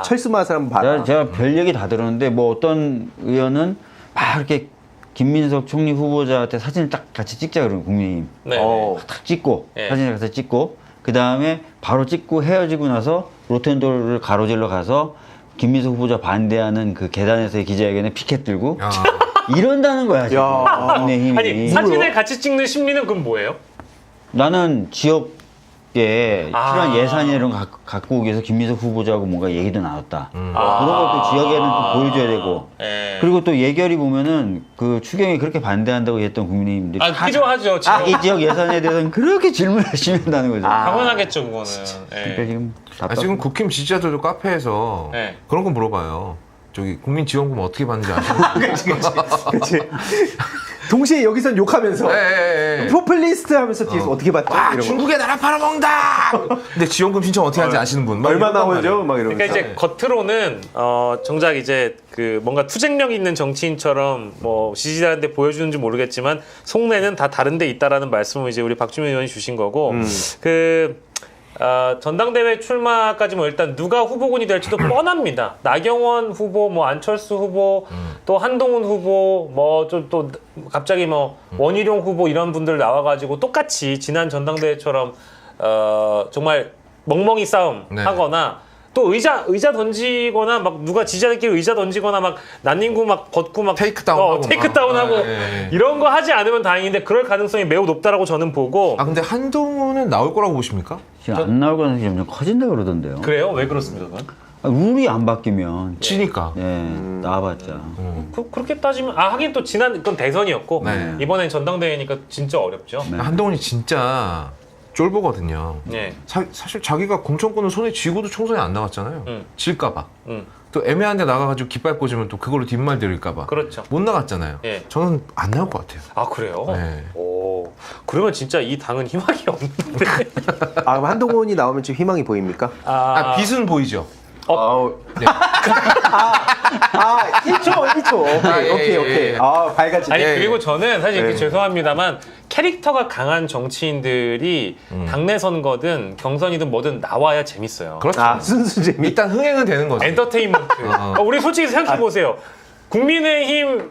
철수맛을 한번 봐라. 제가 별 얘기 다 들었는데 뭐 어떤 의원은 막 이렇게 김민석 총리 후보자한테 사진을 딱 같이 찍자 그러면 국민의힘 네. 딱 찍고 네. 사진을 같이 찍고 그 다음에 바로 찍고 헤어지고 나서 로텐도를 가로질러 가서 김민석 후보자 반대하는 그 계단에서의 기자회견에 피켓 들고 이런다는 거야 지금 국민의힘이. 아니 사진을 같이 찍는 심리는 그럼 뭐예요? 나는 지역 필요한 예산이나 이런 거 갖고 오기 위해서 김민석 후보자하고 뭔가 얘기도 나눴다. 그런 것도 지역에는 또 보여줘야 되고. 그리고 또 예결위 보면은 그 추경에 그렇게 반대한다고 했던 국민님들이 필요하죠. 자기 지역 예산에 대해서는 그렇게 질문을 열심히 한다는 거죠. 당연하겠죠, 그거는. 그러니까 지금 지금 국힘 지지자들도 카페에서 그런 거 물어봐요. 저기 국민 지원금 어떻게 받는지 아시나요? 그렇지. 동시에 여기선 욕하면서 포퓰리스트 하면서 뒤에서 어떻게 봤죠? 와, 중국에 나라 팔아먹는다. 근데 지원금 신청 어떻게 하는지 아시는 분? 얼마 나오죠? 막 이러면서. 그러니까 이제 겉으로는 정작 이제 그 뭔가 투쟁력 있는 정치인처럼 뭐 지지자한테 보여주는지 모르겠지만 속내는 다 다른 데 있다라는 말씀을 이제 우리 박주민 의원이 주신 거고 전당대회 출마까지 뭐 일단 누가 후보군이 될지도 뻔합니다. 나경원 후보, 뭐 안철수 후보, 또 한동훈 후보, 뭐 좀 또 갑자기 뭐 원희룡 후보 이런 분들 나와가지고 똑같이 지난 전당대회처럼 정말 멍멍이 싸움 하거나 또 의자 던지거나 막 누가 지지자들끼리 의자 던지거나 막 난닝구 막 걷고 막 테이크다운하고 이런 거 하지 않으면 다행인데 그럴 가능성이 매우 높다라고 저는 보고. 근데 한동훈은 나올 거라고 보십니까? 지금 안 나올 가능성이 점점 커진다 그러던데요. 그래요? 왜 그렇습니까? 그건? 룰이 안 바뀌면 치니까. 나와봤자. 그렇게 따지면 하긴 또 지난 그건 대선이었고 이번엔 전당대회니까 진짜 어렵죠. 한동훈이 진짜 쫄보거든요. 사실 자기가 공천권을 손에 쥐고도 총선에 안 나갔잖아요. 질까봐. 또 애매한데 나가가지고 깃발 꽂으면 또 그걸로 뒷말 들을까봐. 그렇죠. 못 나갔잖아요. 저는 안 나올 것 같아요. 아 그래요? 오, 그러면 진짜 이 당은 희망이 없는데. 한동훈이 나오면 좀 희망이 보입니까? 빛은 보이죠. 네. 1초. 오케이. 밝아지네. 그리고 저는 사실 죄송합니다만 캐릭터가 강한 정치인들이 당내 선거든 경선이든 뭐든 나와야 재밌어요. 그렇죠. 순수 재미. 일단 흥행은 되는 거죠. 엔터테인먼트. 우리 솔직히 생각해 보세요. 국민의힘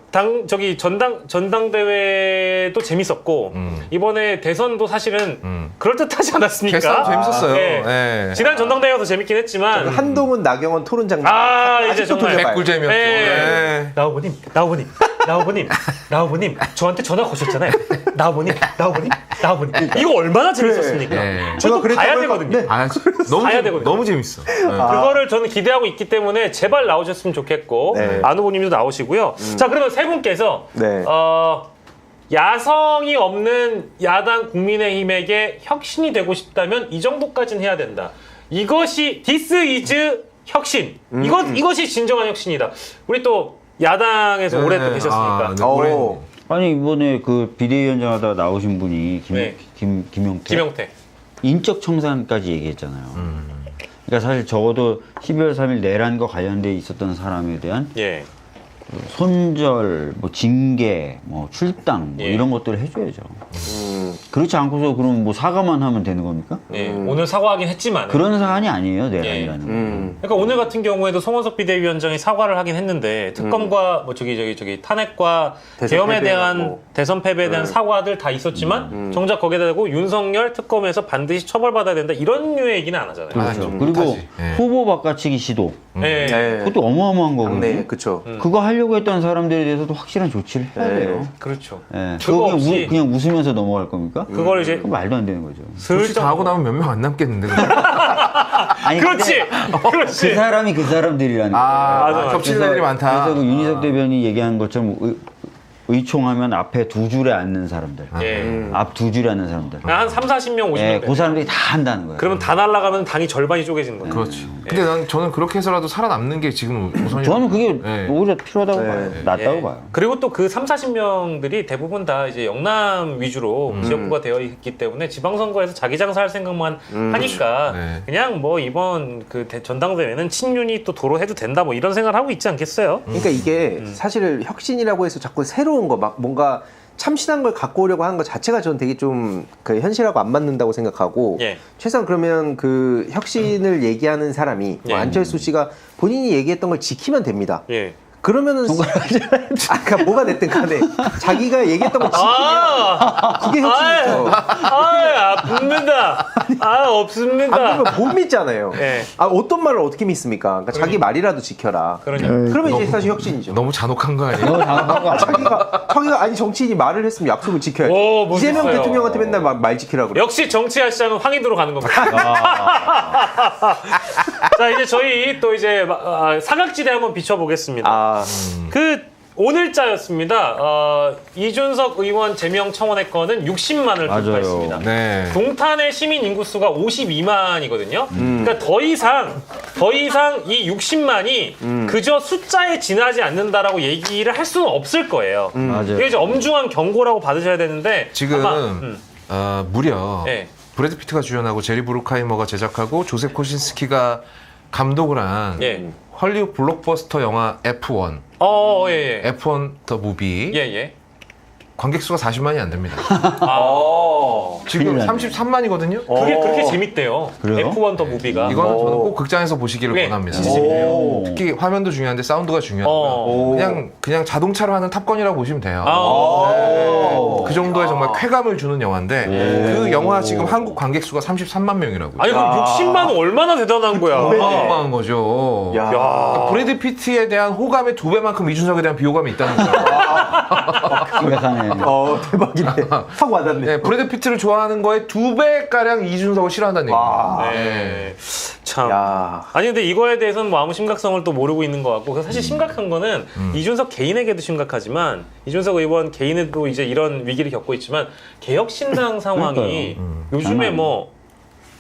전당대회도 재밌었고 이번에 대선도 사실은 그럴듯하지 않았습니까? 대선 재밌었어요. 지난 전당대회가 더 재밌긴 했지만 한동훈, 나경원 토론 장면 이제 정말 백꿀잼이었죠. 나후보님 저한테 전화 거셨잖아요. 나후보님 이거 얼마나 재밌었습니까? 저도 봐야 되거든요. 너무 재밌어. 그거를 저는 기대하고 있기 때문에 제발 나오셨으면 좋겠고 안 후보님도 나오시고요. 자 그러면 세 분께서 야성이 없는 야당 국민의힘에게 혁신이 되고 싶다면 이 정도까지는 해야 된다. 이것이 This is 혁신. 이것이 진정한 혁신이다. 우리 또 야당에서 오래 또 계셨으니까. 아니 이번에 그 비대위원장 하다 나오신 분이 김용태 인적 청산까지 얘기했잖아요. 그러니까 사실 적어도 12월 3일 내란과 관련돼 있었던 사람에 대한 손절, 뭐 징계, 뭐 출당 뭐 이런 것들을 해줘야죠. 그렇지 않고서 그럼 뭐 사과만 하면 되는 겁니까? 오늘 사과하긴 했지만 그런 사안이 아니에요, 내란이라는 건. 그러니까 오늘 같은 경우에도 송원석 비대위원장이 사과를 하긴 했는데 특검과 뭐 저기 탄핵과 계엄에 대한 대선 패배에 대한 사과들 다 있었지만 정작 거기에다 대고 윤석열 특검에서 반드시 처벌받아야 된다 이런 류의 얘기는 안 하잖아요. 그렇죠. 그리고 후보 바꿔치기 시도 그것도 어마어마한 거거든요. 그렇죠. 그거 하려고 했던 사람들에 대해서도 확실한 조치를 해야 돼요. 그렇죠. 그거 그냥 웃으면서 넘어갈 겁니까? 그걸 이제 말도 안 되는 거죠. 조치 다 하고 나면 몇 명 안 남겠는데. 아니, 그렇지. 그 사람이 그 사람들이라는 거예요. 맞아. 겹치는 애들이 많다. 그래서 그 윤희석 대변인이 얘기한 것처럼 의총하면 앞에 두 줄에 앉는 사람들, 앞 두 줄에 앉는 사람들, 한 3, 40명, 50명. 그 사람들이 다 한다는 거예요. 그러면 다 날아가면 당이 절반이 쪼개지는 거예요. 그렇지. 근데 저는 그렇게 해서라도 살아남는 게 지금 우선이에요. 저는 그게 오히려 필요하다고 봐요. 낫다고 봐요. 그리고 또 그 3, 40명들이 대부분 다 이제 영남 위주로 지역구가 되어 있기 때문에 지방선거에서 자기 장사할 생각만 하니까 그냥 뭐 이번 그 전당대회는 친윤이 또 도로해도 된다 뭐 이런 생각을 하고 있지 않겠어요? 그러니까 이게 사실 혁신이라고 해서 자꾸 새로운 거 막 뭔가 참신한 걸 갖고 오려고 하는 것 자체가 저는 되게 좀 그 현실하고 안 맞는다고 생각하고 최소한 그러면 그 혁신을 얘기하는 사람이 뭐 안철수 씨가 본인이 얘기했던 걸 지키면 됩니다. 그러면은 아까 뭐가 됐든 간에 자기가 얘기했던 걸 지키면 그게 혁신이죠. 없습니다. 없습니다. 그러면 못 믿잖아요. 네. 어떤 말을 어떻게 믿습니까? 그러니까 자기 말이라도 지켜라. 그러면 이제 사실 혁신이죠. 너무 잔혹한 거 아니에요? 너무 장악한 거 자기가 아니 정치인이 말을 했으면 약속을 지켜야지. 이재명 대통령한테 맨날 말 지키라 그래. 역시 정치화 시장은 황희도로 가는 겁니다. 자, 이제 저희 또 이제 사각지대 한번 비춰보겠습니다. 그 오늘자였습니다. 이준석 의원 제명 청원의 건은 60만을 돌파했습니다. 네. 동탄의 시민 인구수가 52만이거든요. 그러니까 더 이상 이 60만이 그저 숫자에 지나지 않는다라고 얘기를 할 수는 없을 거예요. 맞아요. 이게 이제 엄중한 경고라고 받으셔야 되는데 지금 아마, 무려 네. 브래드 피트가 주연하고 제리 브루카이머가 제작하고 조셉 코신스키가 감독을 한 예. 헐리우드 블록버스터 영화 F1. 예. F1 더 무비. 예. 관객 수가 40만이 안 됩니다. 지금 33만이거든요. 그게 그렇게 재밌대요. 그래요? F1 더 무비가. 이거는 저는 꼭 극장에서 보시기를 네, 권합니다. 진짜 재밌네요. 특히 화면도 중요한데 사운드가 중요하고요. 그냥 자동차로 하는 탑건이라고 보시면 돼요. 네. 그 정도의 정말 쾌감을 주는 영화인데 그 영화 지금 한국 관객 수가 33만 명이라고요. 아니 그럼 60만 원 얼마나 대단한 거야. 어마어마한 거죠. 야. 그러니까 브래드 피트에 대한 호감의 2배만큼 이준석에 대한 비호감이 있다는 거예요. 심각하네. 대박이네. 확 와닿네. 네, 브래드 피트를 좋아하는 거에 2배가량 이준석을 싫어한다는 얘기입니다. 네. 참. 야. 아니 근데 이거에 대해서는 뭐 아무 심각성을 또 모르고 있는 것 같고 사실 심각한 거는 이준석 개인에게도 심각하지만 이준석 의원 개인에도 이제 이런 위기를 겪고 있지만 개혁신당 상황이 요즘에 뭐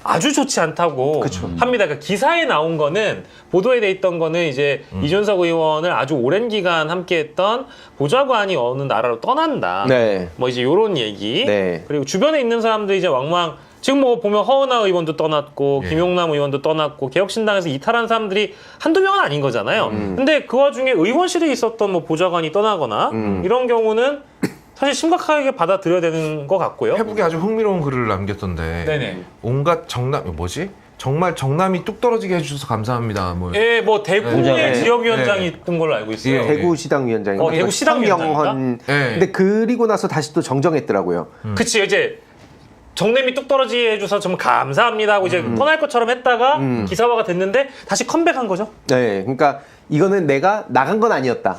아주 좋지 않다고 합니다. 그러니까 기사에 나온 거는 보도에 돼 있던 거는 이제 이준석 의원을 아주 오랜 기간 함께했던 보좌관이 어느 나라로 떠난다. 네. 뭐 이제 이런 얘기. 네. 그리고 주변에 있는 사람들이 이제 왕왕 지금 뭐 보면 허은하 의원도 떠났고 김용남 의원도 떠났고 개혁신당에서 이탈한 사람들이 한두 명은 아닌 거잖아요. 근데 그 와중에 의원실에 있었던 뭐 보좌관이 떠나거나 이런 경우는 사실 심각하게 받아들여야 되는 것 같고요. 페북에 아주 흥미로운 글을 남겼던데 네네. 온갖 정말 정남이 뚝 떨어지게 해주셔서 감사합니다. 뭐. 예, 뭐 대구의 네. 지역위원장이 네. 있던 걸로 알고 있어요. 예. 대구시당위원장이. 대구시당위원장인가? 네. 근데 그리고 나서 다시 또 정정했더라고요. 그치 이제 정남이 뚝 떨어지게 해줘서 정말 감사합니다 하고 이제 떠날 것처럼 했다가 기사화가 됐는데 다시 컴백한 거죠. 네, 그러니까 이거는 내가 나간 건 아니었다.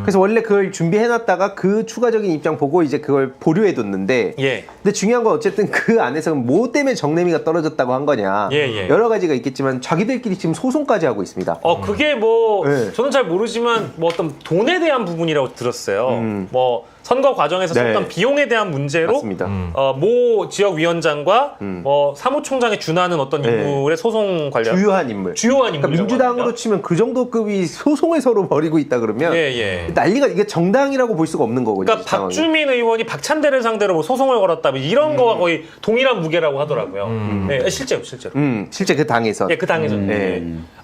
그래서 원래 그걸 준비해놨다가 그 추가적인 입장 보고 이제 그걸 보류해뒀는데. 예. 근데 중요한 건 어쨌든 그 안에서 뭐 때문에 정내미가 떨어졌다고 한 거냐. 여러 가지가 있겠지만 자기들끼리 지금 소송까지 하고 있습니다. 그게 뭐 저는 잘 모르지만 뭐 어떤 돈에 대한 부분이라고 들었어요. 뭐 선거 과정에서 썼던 비용에 대한 문제로 맞습니다. 모 지역위원장과 사무총장에 준하는 어떤 인물의 소송 관련 주요한 인물. 그러니까 민주당으로 치면 그 정도 급이 소송을 서로 벌이고 있다 그러면 난리가 이게 정당이라고 볼 수가 없는 거거든요. 그러니까 박주민 의원이 박찬대를 상대로 뭐 소송을 걸었다 뭐 이런 거와 거의 동일한 무게라고 하더라고요. 네, 실제로. 실제 그 당에서. 그 당에서.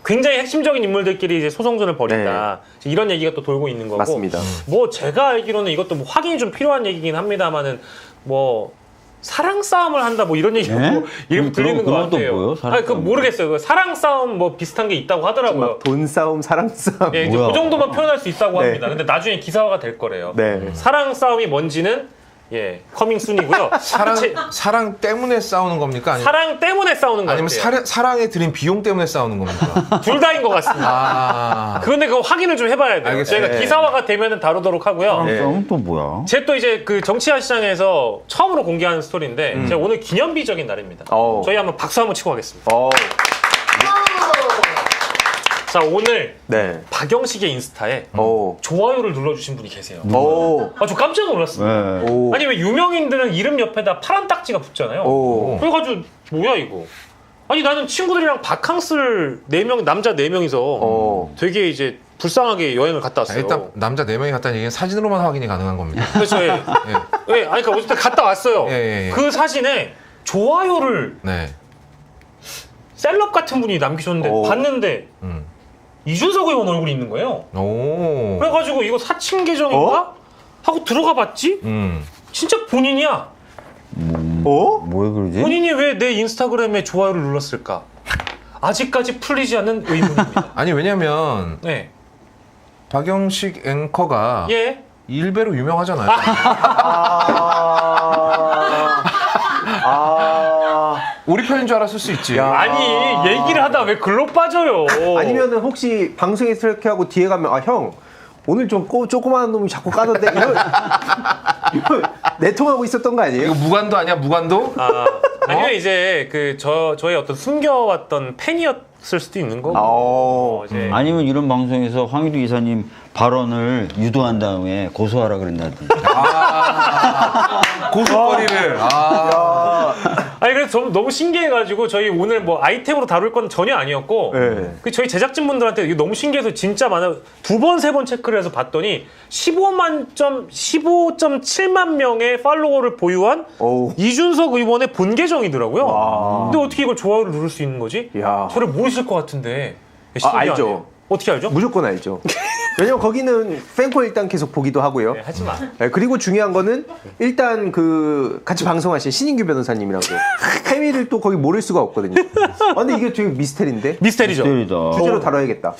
굉장히 핵심적인 인물들끼리 이제 소송전을 벌인다. 이런 얘기가 또 돌고 있는 거고. 맞습니다. 뭐 제가 알기로는 이것도 뭐 확인이 좀 필요한 얘기긴 합니다만은 뭐 사랑 싸움을 한다 뭐 이런 얘기가 뭐 이렇게 들리는 것 같아요. 뭐예요? 아니 그 모르겠어요. 사랑 싸움 뭐 비슷한 게 있다고 하더라고요. 돈 싸움, 사랑 싸움. 예, 이제 그 정도만 표현할 수 있다고 합니다. 근데 나중에 기사화가 될 거래요. 사랑 싸움이 뭔지는 커밍 순이고요. 사랑 때문에 싸우는 겁니까? 아니면 사랑 때문에 싸우는 거 아니면 같아요. 사랑에 들인 비용 때문에 싸우는 겁니까? 둘 다인 것 같습니다. 그런데 그거 확인을 좀 해봐야 돼요. 알겠어요. 저희가 기사화가 되면 다루도록 하고요. 싸움 또 뭐야? 제 또 이제 그 정치화 시장에서 처음으로 공개하는 스토리인데 제가 오늘 기념비적인 날입니다. 저희 한번 박수 한번 치고 가겠습니다. 자 오늘 박영식의 인스타에 좋아요를 눌러주신 분이 계세요. 저 깜짝 놀랐습니다. 아니 왜 유명인들은 이름 옆에다 파란 딱지가 붙잖아요. 그래가지고 뭐야 이거. 아니 나는 친구들이랑 바캉스를 남자 4명이서 되게 이제 불쌍하게 여행을 갔다 왔어요. 일단 남자 4명이 갔다는 얘기는 사진으로만 확인이 가능한 겁니다. 그렇죠. 아니 그러니까 어쨌든 갔다 왔어요. 그 사진에 좋아요를 셀럽 같은 분이 남기셨는데 봤는데 이준석 의원 얼굴이 있는 거예요. 그래가지고 이거 사칭 계정인가? 하고 들어가 봤지? 진짜 본인이야. 뭐야 그러지? 본인이 왜 내 인스타그램에 좋아요를 눌렀을까? 아직까지 풀리지 않는 의문입니다. 아니 왜냐면 박영식 앵커가 일배로 유명하잖아요. 우리 편인 줄 알았을 수 있지. 아니 얘기를 하다 왜 글로 빠져요? 아니면은 혹시 방송에서 이렇게 하고 뒤에 가면 아 형 오늘 좀 조그마한 놈이 자꾸 까던데 이거 내통하고 있었던 거 아니에요? 이거 무관도 아니야 무관도? 아니면 이제 저의 어떤 숨겨왔던 팬이었을 수도 있는 거고. 이제. 아니면 이런 방송에서 황희두 이사님 발언을 유도한 다음에 고소하라 그런다든지. 고소거리를. 아니 그래서 너무 신기해가지고 저희 오늘 뭐 아이템으로 다룰 건 전혀 아니었고 그 저희 제작진분들한테 이게 너무 신기해서 진짜 많아 2번, 3번 체크를 해서 봤더니 15.7만 명의 팔로워를 보유한 이준석 의원의 본 계정이더라고요. 근데 어떻게 이걸 좋아요를 누를 수 있는 거지? 저를 모르실 것 같은데. 알죠. 어떻게 알죠? 무조건 알죠. 왜냐면 거기는 팬코 일단 계속 보기도 하고요. 네, 하지 마. 그리고 중요한 거는 일단 그 같이 방송하신 신인규 변호사님이라고 케미를 또 거기 모를 수가 없거든요. 근데 이게 되게 미스테리인데? 미스테리죠. 미스테리다. 주제로 다뤄야겠다.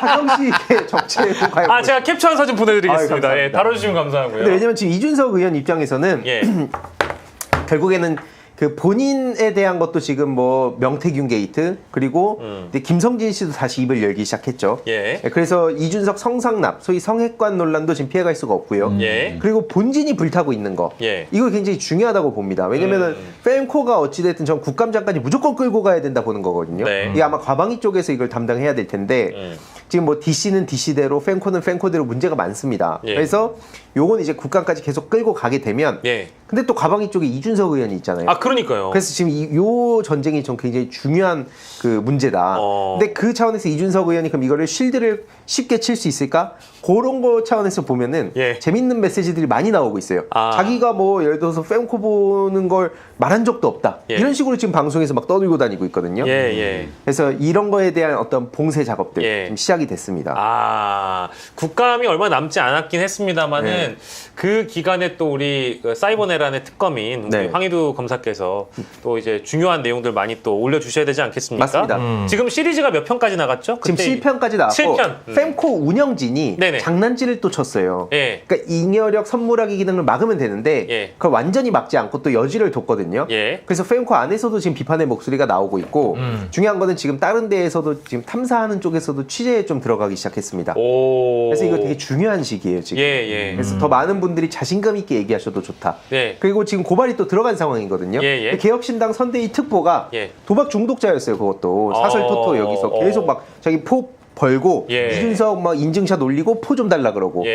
하정 씨의 적재 과연. 제가 캡처한 사진 보내드리겠습니다. 아유, 예, 다뤄주시면 감사하고요. 근데 왜냐면 지금 이준석 의원 입장에서는 결국에는 그 본인에 대한 것도 지금 뭐 명태균 게이트 그리고 이제 김성진 씨도 다시 입을 열기 시작했죠. 그래서 이준석 성상납 소위 성핵관 논란도 지금 피해갈 수가 없고요. 그리고 본진이 불타고 있는 거 이거 굉장히 중요하다고 봅니다. 왜냐면은 팬코가 어찌됐든 전 국감장까지 무조건 끌고 가야 된다 보는 거거든요. 이게 아마 과방위 쪽에서 이걸 담당해야 될 텐데 지금 뭐 DC는 DC대로 팬코는 팬코대로 문제가 많습니다. 그래서 요건 이제 국감까지 계속 끌고 가게 되면 근데 또 과방위 쪽에 이준석 의원이 있잖아요. 그러니까요. 그래서 지금 요 전쟁이 좀 굉장히 중요한 그 문제다. 근데 그 차원에서 이준석 의원이 그럼 이거를 쉴드를 쉽게 칠 수 있을까? 그런 거 차원에서 보면은 재밌는 메시지들이 많이 나오고 있어요. 자기가 뭐 예를 들어서 팬코 보는 걸 말한 적도 없다. 이런 식으로 지금 방송에서 막 떠들고 다니고 있거든요. 그래서 이런 거에 대한 어떤 봉쇄 작업들 좀 시작이 됐습니다. 국감이 얼마 남지 않았긴 했습니다만은 그 기간에 또 우리 사이버네란의 특검인 우리 황희두 검사께서 또 이제 중요한 내용들 많이 또 올려주셔야 되지 않겠습니까? 맞습니다. 지금 시리즈가 몇 편까지 나갔죠? 지금 7편까지 나왔고 7편. 팬코 운영진이 장난질을 또 쳤어요. 그러니까 잉여력 선물하기 기능을 막으면 되는데 그걸 완전히 막지 않고 또 여지를 뒀거든요. 그래서 팬코 안에서도 지금 비판의 목소리가 나오고 있고 중요한 거는 지금 다른 데에서도 지금 탐사하는 쪽에서도 취재에 좀 들어가기 시작했습니다. 그래서 이거 되게 중요한 시기예요 지금. 그래서 더 많은 분들이 자신감 있게 얘기하셔도 좋다. 그리고 지금 고발이 또 들어간 상황이거든요. 개혁신당 선대위 특보가 도박 중독자였어요. 그것도 사설토토 여기서 계속 막 자기 포 벌고 이준석 막 인증샷 올리고 포 좀 달라 그러고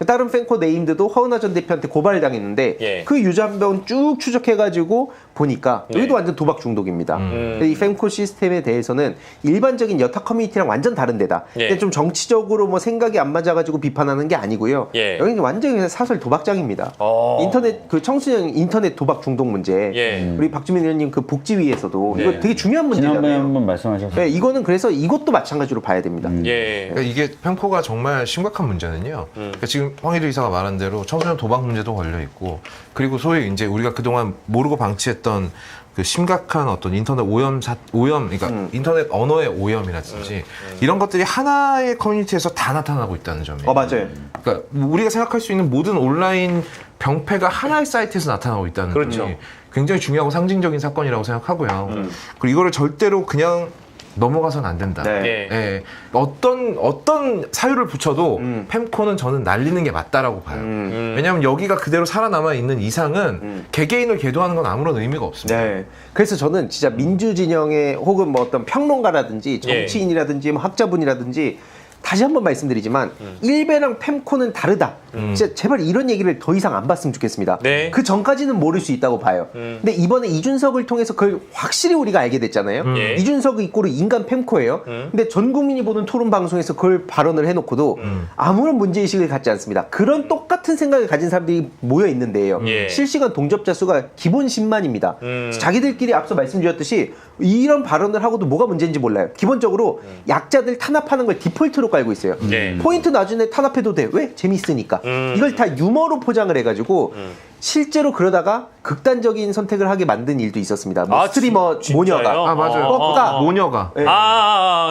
다른 팬코 네임드도 허은하 전 대표한테 고발당했는데 그 유전병 쭉 추적해가지고 보니까 여기도 완전 도박 중독입니다. 이 팬코 시스템에 대해서는 일반적인 여타 커뮤니티랑 완전 다른 데다. 근데 좀 정치적으로 뭐 생각이 안 맞아가지고 비판하는 게 아니고요. 여기는 완전히 사설 도박장입니다. 인터넷 그 청소년 인터넷 도박 중독 문제. 우리 박주민 의원님 그 복지위에서도 이거 되게 중요한 문제잖아요. 지난번에 한번 말씀하셨어요. 이거는 그래서 이것도 마찬가지로 봐야 됩니다. 그러니까 이게 팬코가 정말 심각한 문제는요. 그러니까 지금 황희두 이사가 말한 대로 청소년 도박 문제도 걸려 있고, 그리고 소위 이제 우리가 그동안 모르고 방치했던 그 심각한 어떤 인터넷 오염, 그러니까 인터넷 언어의 오염이라든지 이런 것들이 하나의 커뮤니티에서 다 나타나고 있다는 점이에요. 맞아요. 그러니까 우리가 생각할 수 있는 모든 온라인 병폐가 하나의 사이트에서 나타나고 있다는 점이 굉장히 중요하고 상징적인 사건이라고 생각하고요. 그리고 이거를 절대로 그냥 넘어가서는 안 된다. 어떤 사유를 붙여도 팬코는 저는 날리는 게 맞다라고 봐요. 왜냐하면 여기가 그대로 살아남아 있는 이상은 개개인을 계도하는 건 아무런 의미가 없습니다. 그래서 저는 진짜 민주 진영의 혹은 뭐 어떤 평론가라든지 정치인이라든지 뭐 학자분이라든지 다시 한번 말씀드리지만 일베랑 팬코는 다르다. 진짜 제발 이런 얘기를 더 이상 안 봤으면 좋겠습니다. 그 전까지는 모를 수 있다고 봐요. 근데 이번에 이준석을 통해서 그걸 확실히 우리가 알게 됐잖아요. 이준석이 이꼬르 인간 팬코예요. 근데 전 국민이 보는 토론 방송에서 그걸 발언을 해놓고도 아무런 문제의식을 갖지 않습니다. 그런 똑같은 생각을 가진 사람들이 모여 있는데요. 실시간 동접자 수가 기본 10만입니다. 자기들끼리 앞서 말씀드렸듯이 이런 발언을 하고도 뭐가 문제인지 몰라요. 기본적으로 약자들 탄압하는 걸 디폴트로 깔고 있어요. 포인트 나중에 탄압해도 돼. 왜? 재밌으니까. 이걸 다 유머로 포장을 해가지고 실제로 그러다가 극단적인 선택을 하게 만든 일도 있었습니다. 뭐 스트리머 모녀가 아 맞아요. 뻑가 모녀가 네.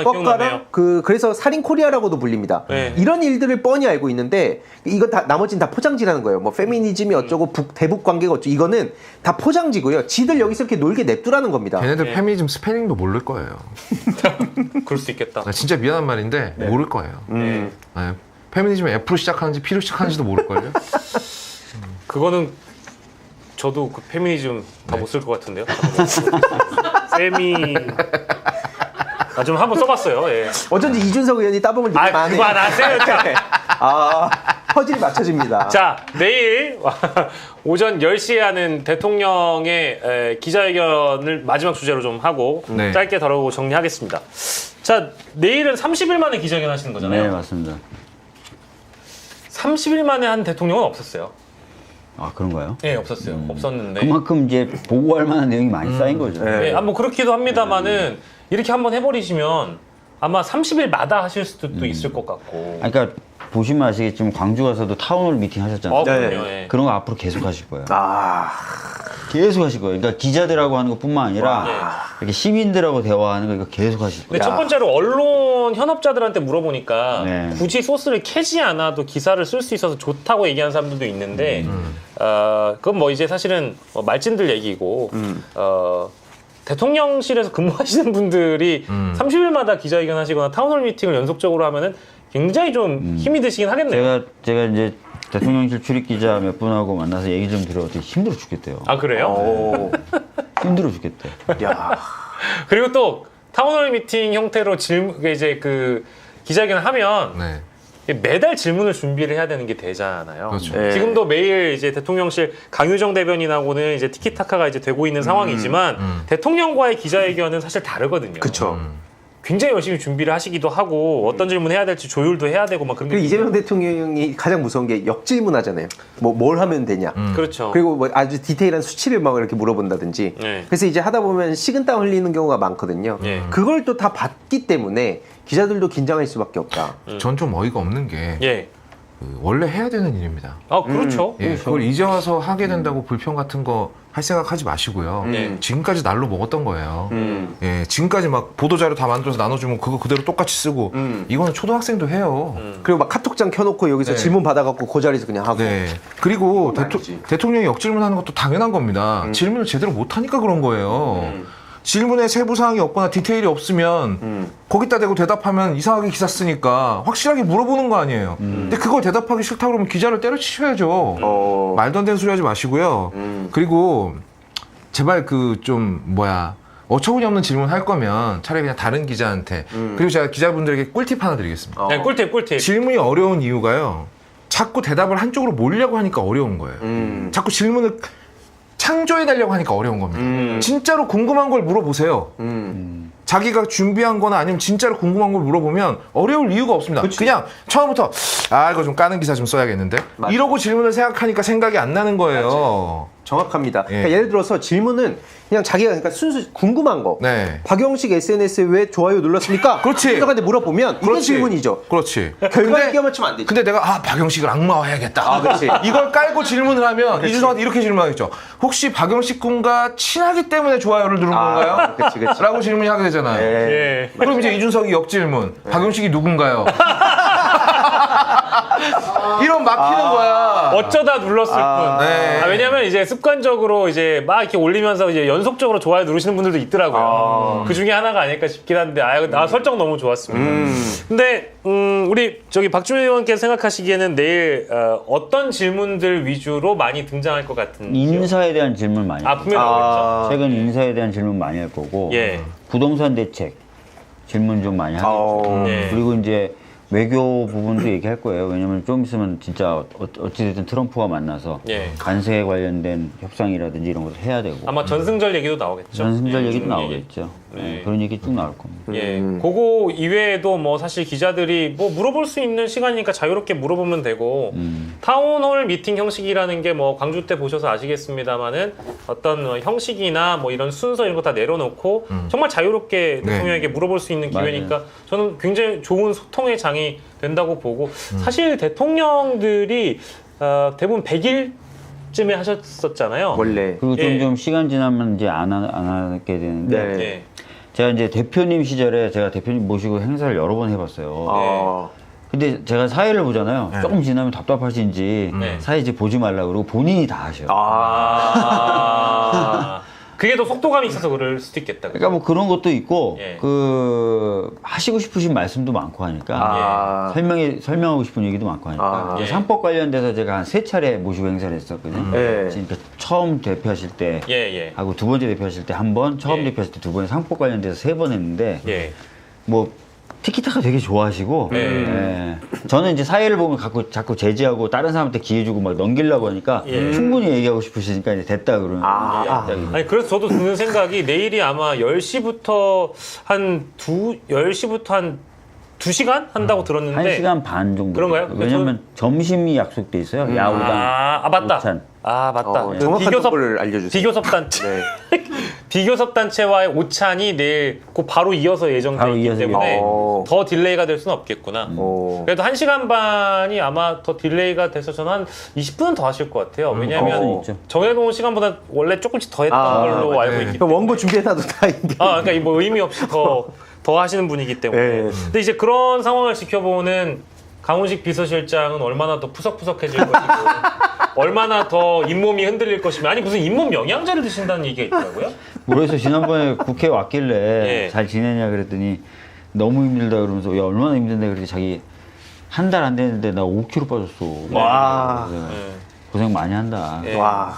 기억나네요. 그래서 살인 코리아라고도 불립니다. 네. 이런 일들을 뻔히 알고 있는데 이건 다 나머지는 다 포장지라는 거예요. 뭐 페미니즘이 어쩌고 대북 관계가 어쩌고 이거는 다 포장지고요. 지들 여기서 이렇게 놀게 냅두라는 겁니다. 걔네들 페미니즘 스페링도 모를 거예요. 그럴 수 있겠다. 나 진짜 미안한 말인데 모를 거예요. 네. 페미니즘이 F로 시작하는지 P로 시작하는지 모를걸요? 그거는 저도 그 페미니즘 다 못 쓸 것 같은데요. 페미 좀 한번 써봤어요. 예. 어쩐지 이준석 의원이 따봉을 되게 많이 그거 안 하세요. 퍼즐이 맞춰집니다. 자, 내일 오전 10시에 하는 대통령의 기자회견을 마지막 주제로 좀 하고 네. 짧게 다루고 정리하겠습니다. 자, 내일은 30일 만에 기자회견 하시는 거잖아요. 네, 맞습니다. 30일 만에 한 대통령은 없었어요. 아, 그런가요? 네, 없었어요. 없었는데. 그만큼 이제 보고할 만한 내용이 많이 쌓인 거죠. 네. 뭐 그렇기도 합니다만은 이렇게 한번 해버리시면 아마 30일마다 하실 수도 있을 것 같고. 그러니까 보시면 아시겠지만 광주 가서도 타운홀 미팅 하셨잖아요. 그럼요. 네. 예. 그런 거 앞으로 계속 하실 거예요. 계속 하실 거예요. 그러니까 기자들하고 하는 것뿐만 아니라 이렇게 시민들하고 대화하는 거 이거 계속 하실 거예요. 근데 첫 번째로 언론 현업자들한테 물어보니까 네. 굳이 소스를 캐지 않아도 기사를 쓸 수 있어서 좋다고 얘기하는 사람들도 있는데 그건 뭐 이제 사실은 말진들 얘기고 대통령실에서 근무하시는 분들이 30일마다 기자회견 하시거나 타운홀 미팅을 연속적으로 하면은 굉장히 좀 힘이 드시긴 하겠네요. 제가 이제 대통령실 출입 기자 몇 분하고 만나서 얘기 좀 들어봤더니 힘들어 죽겠대요. 아 그래요? 힘들어 죽겠대. 야. 그리고 또 타운홀 미팅 형태로 이제 그 기자회견을 하면 네. 매달 질문을 준비를 해야 되는 게 되잖아요. 그렇죠. 네. 지금도 매일 이제 대통령실 강유정 대변인하고는 이제 티키타카가 이제 되고 있는 상황이지만 대통령과의 기자회견은 사실 다르거든요. 그쵸. 굉장히 열심히 준비를 하시기도 하고 어떤 질문 해야 될지 조율도 해야 되고 막 그런 그리고 게 이재명 대통령이 가장 무서운 게 역질문하잖아요. 뭘 하면 되냐. 그렇죠. 그리고 뭐 아주 디테일한 수치를 막 이렇게 물어본다든지. 네. 그래서 이제 하다 보면 식은땀 흘리는 경우가 많거든요. 네. 그걸 또 다 봤기 때문에 기자들도 긴장할 수밖에 없다. 전 좀 어이가 없는 게 예. 원래 해야 되는 일입니다. 아 그렇죠. 예, 그걸 이제 와서 하게 된다고 불평 같은 거 할 생각하지 마시고요. 네. 지금까지 날로 먹었던 거예요. 예, 지금까지 막 보도자료 다 만들어서 나눠주면 그거 그대로 똑같이 쓰고 이거는 초등학생도 해요. 그리고 막 카톡장 켜놓고 여기서 네. 질문 받아갖고 그 자리에서 그냥 하고. 네. 그리고 아니지. 대통령이 역질문하는 것도 당연한 겁니다. 질문을 제대로 못하니까 그런 거예요. 질문에 세부 사항이 없거나 디테일이 없으면 거기다 대고 대답하면 이상하게 기사 쓰니까 확실하게 물어보는 거 아니에요. 근데 그걸 대답하기 싫다 그러면 기자를 때려치셔야죠. 말도 안 되는 소리 하지 마시고요. 그리고 제발 그 좀 어처구니 없는 질문 할 거면 차라리 그냥 다른 기자한테 그리고 제가 기자분들에게 꿀팁 하나 드리겠습니다. 네, 꿀팁. 질문이 어려운 이유가요. 자꾸 대답을 한쪽으로 몰려고 하니까 어려운 거예요. 자꾸 질문을 창조해내려고 하니까 어려운 겁니다. 진짜로 궁금한 걸 물어보세요. 자기가 준비한 거나 아니면 진짜로 궁금한 걸 물어보면 어려울 이유가 없습니다. 그냥 처음부터 이거 좀 까는 기사 좀 써야겠는데 맞아. 이러고 질문을 생각하니까 생각이 안 나는 거예요. 정확합니다. 예. 그러니까 예를 들어서 질문은 그냥 자기가 그러니까 순수 궁금한 거. 네. 박영식 SNS에 왜 좋아요 눌렀습니까? 그렇지. 기자한테 물어보면 이게 그렇지. 질문이죠. 그렇지. 결과에 끼워 맞추면 안 되지. 근데 내가 박영식을 악마화해야겠다. 그렇지. 이걸 깔고 질문을 하면 이준석한테 이렇게 질문하겠죠. 혹시 박영식 군과 친하기 때문에 좋아요를 누른 건가요? 그렇지. 라고 질문이 하게 되잖아요. 예. 그럼 이제 이준석이 역질문. 박영식이 누군가요? 이런 막히는 거야. 어쩌다 눌렀을 뿐. 네. 왜냐면 이제 습관적으로 이제 막 이렇게 올리면서 이제 연속적으로 좋아요 누르시는 분들도 있더라고요. 그 중에 하나가 아닐까 싶긴 한데, 설정 너무 좋았습니다. 근데, 우리 박주민 의원께서 생각하시기에는 내일, 어떤 질문들 위주로 많이 등장할 것 같은지. 인사에 대한 질문 많이 할 거고. 분명히 나오겠죠. 최근 인사에 대한 질문 많이 할 거고. 예. 부동산 대책 질문 좀 많이 하겠죠. 네. 그리고 이제 외교 부분도 얘기할 거예요. 왜냐면 좀 있으면 진짜 어찌됐든 트럼프와 만나서 예. 관세에 관련된 협상이라든지 이런 것도 해야 되고. 아마 전승절 얘기도 나오겠죠. 전승절 예, 얘기도 중국 나오겠죠. 네. 그런 얘기 쭉 나올 겁니다. 예, 그거 이외에도 뭐 사실 기자들이 뭐 물어볼 수 있는 시간이니까 자유롭게 물어보면 되고 타운홀 미팅 형식이라는 게 뭐 광주 때 보셔서 아시겠습니다만은 어떤 형식이나 뭐 이런 순서 이런 거 다 내려놓고 정말 자유롭게 네. 대통령에게 물어볼 수 있는 기회니까 저는 굉장히 좋은 소통의 장이 된다고 보고 사실 대통령들이 대부분 100일 쯤에 하셨었잖아요. 원래. 그리고 좀 시간 지나면 이제 안 하게 되는데 네. 제가 이제 대표님 시절에 제가 대표님 모시고 행사를 여러 번 해봤어요. 근데 제가 사회를 보잖아요. 조금 지나면 답답하신지 사회 이제 보지 말라고 그러고 본인이 다 하셔요. 그게 더 속도감이 있어서 그럴 수도 있겠다. 그러니까 뭐 그런 것도 있고 그 하시고 싶으신 말씀도 많고 하니까 설명하고 싶은 얘기도 많고 하니까 상법 관련돼서 제가 한 3차례 모시고 행사를 했었거든요. 그러니까 처음 대표하실 때 하고 두 번째 대표하실 때 한 번, 처음 대표하실 때 두 번, 상법 관련돼서 3번 했는데 뭐 티키타카 되게 좋아하시고 저는 이제 사회를 보면 자꾸 제지하고 다른 사람한테 기회 주고 막 넘기려고 하니까 충분히 얘기하고 싶으시니까 이제 됐다 그러는 아니 그래서 저도 드는 생각이 내일이 아마 10시부터 한 2시간 한다고 들었는데 1시간 반 정도 그런가요? 왜냐면 점심이 약속돼 있어요. 야구랑 맞다. 오찬. 맞다. 정확한 정보를 알려주세요. 비교섭 단체 비교섭 단체와의 오찬이 내일 그 바로 이어서 예정돼 있기 때문에 더 딜레이가 될 수는 없겠구나. 그래도 1시간 반이 아마 더 딜레이가 돼서 저는 한 20분은 더 하실 것 같아요. 왜냐하면 정해놓은 시간보다 원래 조금씩 더 했던 걸로 알고 있기 때문에 원고 준비해놔도 다행인데. 그러니까 뭐 의미 없이 더 하시는 분이기 때문에. 근데 이제 그런 상황을 지켜보는 강훈식 비서실장은 얼마나 더 푸석푸석해질 것이고 얼마나 더 잇몸이 흔들릴 것이며 아니 무슨 잇몸 영양제를 드신다는 얘기가 있더라고요. 그래서 지난번에 국회 왔길래 잘 지내냐 그랬더니 너무 힘들다 그러면서 야 얼마나 힘든데 그랬더니 자기 한 달 안 됐는데 나 5kg 빠졌어. 와. 고생 많이 한다. 와.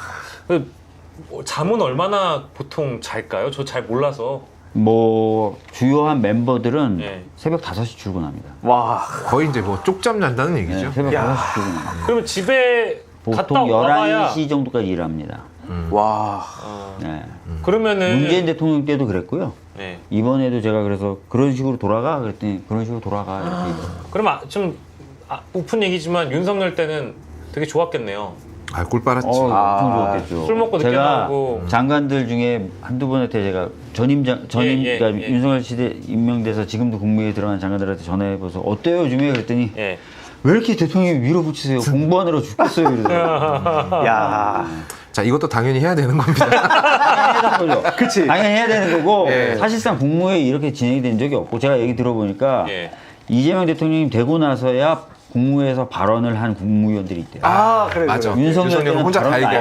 잠은 얼마나 보통 잘까요? 저 잘 몰라서. 뭐 주요한 멤버들은 새벽 5시 출근합니다. 와. 거의 이제 뭐 쪽잠 난다는 얘기죠. 새벽 5시 출근합니다. 그러면 집에 갔다 보통 와야 11시 정도까지 일합니다. 와. 그러면은 문재인 대통령 때도 그랬고요. 이번에도 제가 그래서 그런 식으로 돌아가 그랬더니 그런 식으로 돌아가 이렇게. 그럼 좀 오픈 얘기지만 윤석열 때는 되게 좋았겠네요. 꿀 빨았지. 엄청 좋았겠죠. 술 먹고 늦게 제가 나오고. 장관들 중에 한두 분한테 제가 그러니까 윤석열 시대 임명돼서 지금도 국무회의에 들어간 장관들한테 전화해봐서 어때요 요즘에 그랬더니 왜 이렇게 대통령이 밀어붙이세요? 공부하느라 죽겠어요 이러더라고요. 야. 자, 이것도 당연히 해야 되는 겁니다. 그치. 당연히 해야 되는 거고 사실상 국무회의 이렇게 진행이 된 적이 없고 제가 얘기 들어보니까 이재명 대통령이 되고 나서야 국무회에서 발언을 한 국무위원들이 있대요. 그래. 맞아. 윤석열 때는 혼자 다 얘기해.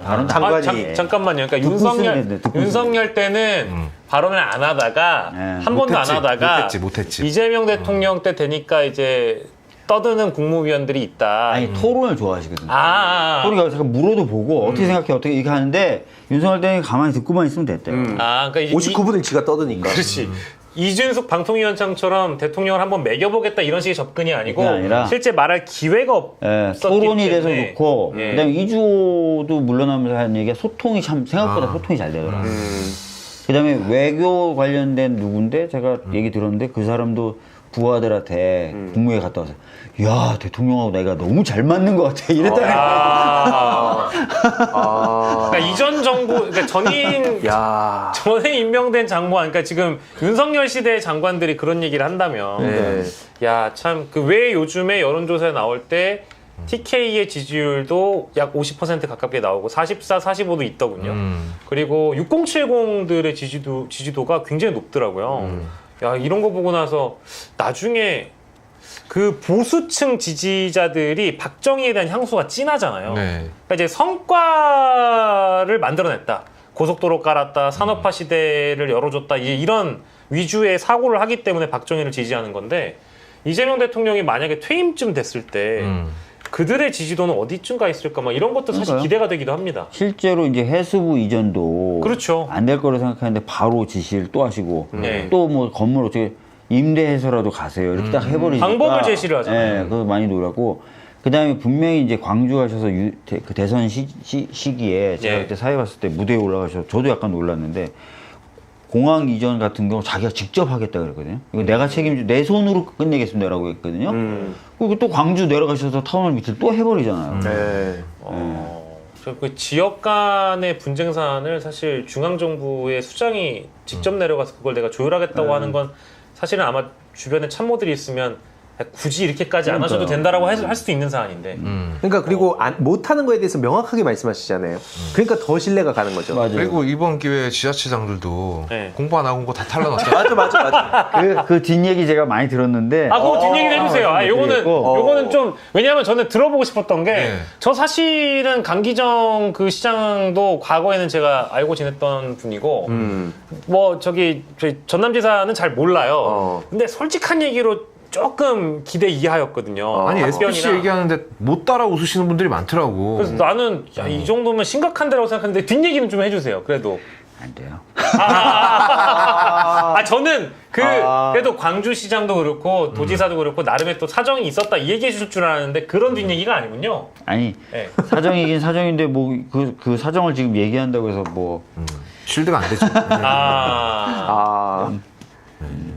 발언 장관이. 잠깐만요. 그러니까 윤석열 때는 발언을 안 하다가 한 번도 안 하다가 못했지. 이재명 대통령 때 되니까 이제 떠드는 국무위원들이 있다. 아니 토론을 좋아하시거든요. 토론이 제가 물어도 보고 어떻게 생각해 어떻게 이렇게 하는데 윤석열 때는 가만히 듣고만 있으면 됐대요. 그러니까 59분을 지가 떠드니까. 그렇지. 이준숙 방통위원장처럼 대통령을 한번 매겨보겠다 이런 식의 접근이 아니고 실제 말할 기회가 없었기 토론이 돼서 때문에. 좋고 그다음에 이주호도 물러나면서 하는 얘기가 소통이 참 생각보다 소통이 잘 되더라고요. 그다음에 외교 관련된 누군데 제가 얘기 들었는데 그 사람도 부하들한테 국무회에 갔다 와서 야 대통령하고 내가 너무 잘 맞는 것 같아 이랬다는 그러니까 이전 정부 그러니까 전에 임명된 장관 그러니까 지금 윤석열 시대의 장관들이 그런 얘기를 한다면 야 참 그 왜 요즘에 여론조사에 나올 때 TK의 지지율도 약 50% 가깝게 나오고 44, 45도 있더군요. 그리고 6070들의 지지도가 굉장히 높더라고요. 야 이런 거 보고 나서 나중에 그 보수층 지지자들이 박정희에 대한 향수가 진하잖아요. 그러니까 이제 성과를 만들어냈다. 고속도로 깔았다. 산업화 시대를 열어줬다. 이런 위주의 사고를 하기 때문에 박정희를 지지하는 건데 이재명 대통령이 만약에 퇴임쯤 됐을 때 그들의 지지도는 어디쯤 가 있을까? 막 이런 것도 사실 기대가 되기도 합니다. 실제로 이제 해수부 이전도 그렇죠. 안 될 거로 생각하는데 바로 지시를 또 하시고 또 뭐 건물 어떻게 임대해서라도 가세요 이렇게 딱 해버리니까 방법을 제시를 하잖아요. 그거 많이 놀았고 그다음에 분명히 이제 광주 가셔서 그 대선 시기에 제가 그때 사회 갔을 때 무대에 올라가셔서 저도 약간 놀랐는데 공항 이전 같은 경우 자기가 직접 하겠다 그랬거든요. 이거 내가 책임져 내 손으로 끝내겠습니다라고 했거든요. 그리고 또 광주 내려가셔서 타워널 밑을 또 해버리잖아요. 그 지역 간의 분쟁 사안을 사실 중앙정부의 수장이 직접 내려가서 그걸 내가 조율하겠다고 하는 건 사실은 아마 주변에 참모들이 있으면 굳이 이렇게까지 안 하셔도 된다라고 할 수도 있는 사안인데. 그러니까 그리고 못하는 거에 대해서 명확하게 말씀하시잖아요. 그러니까 더 신뢰가 가는 거죠. 맞아요. 그리고 이번 기회에 지자체장들도 네. 공부 안 하고 온 거 다 탈라놨어요. 맞아. 그 뒷얘기 제가 많이 들었는데. 그거 뒷얘기도 해주세요. 요거는 좀, 왜냐하면 저는 들어보고 싶었던 게, 네. 저 사실은 강기정 그 시장도 과거에는 제가 알고 지냈던 분이고, 뭐, 저희 전남지사는 잘 몰라요. 근데 솔직한 얘기로 조금 기대 이하였거든요. 아니 SBC 답변이나. 얘기하는데 못 따라 웃으시는 분들이 많더라고. 그래서 나는 이 정도면 심각한데라고 생각했는데 뒷얘기는 좀 해주세요. 그래도. 안 돼요. 저는 그래도 광주시장도 그렇고 도지사도 그렇고 나름의 또 사정이 있었다 이 얘기해 주실 줄 알았는데 그런 뒷얘기가 아니군요. 아니 네. 사정이긴 사정인데 뭐 그 사정을 지금 얘기한다고 해서 뭐 실드가 안 되죠.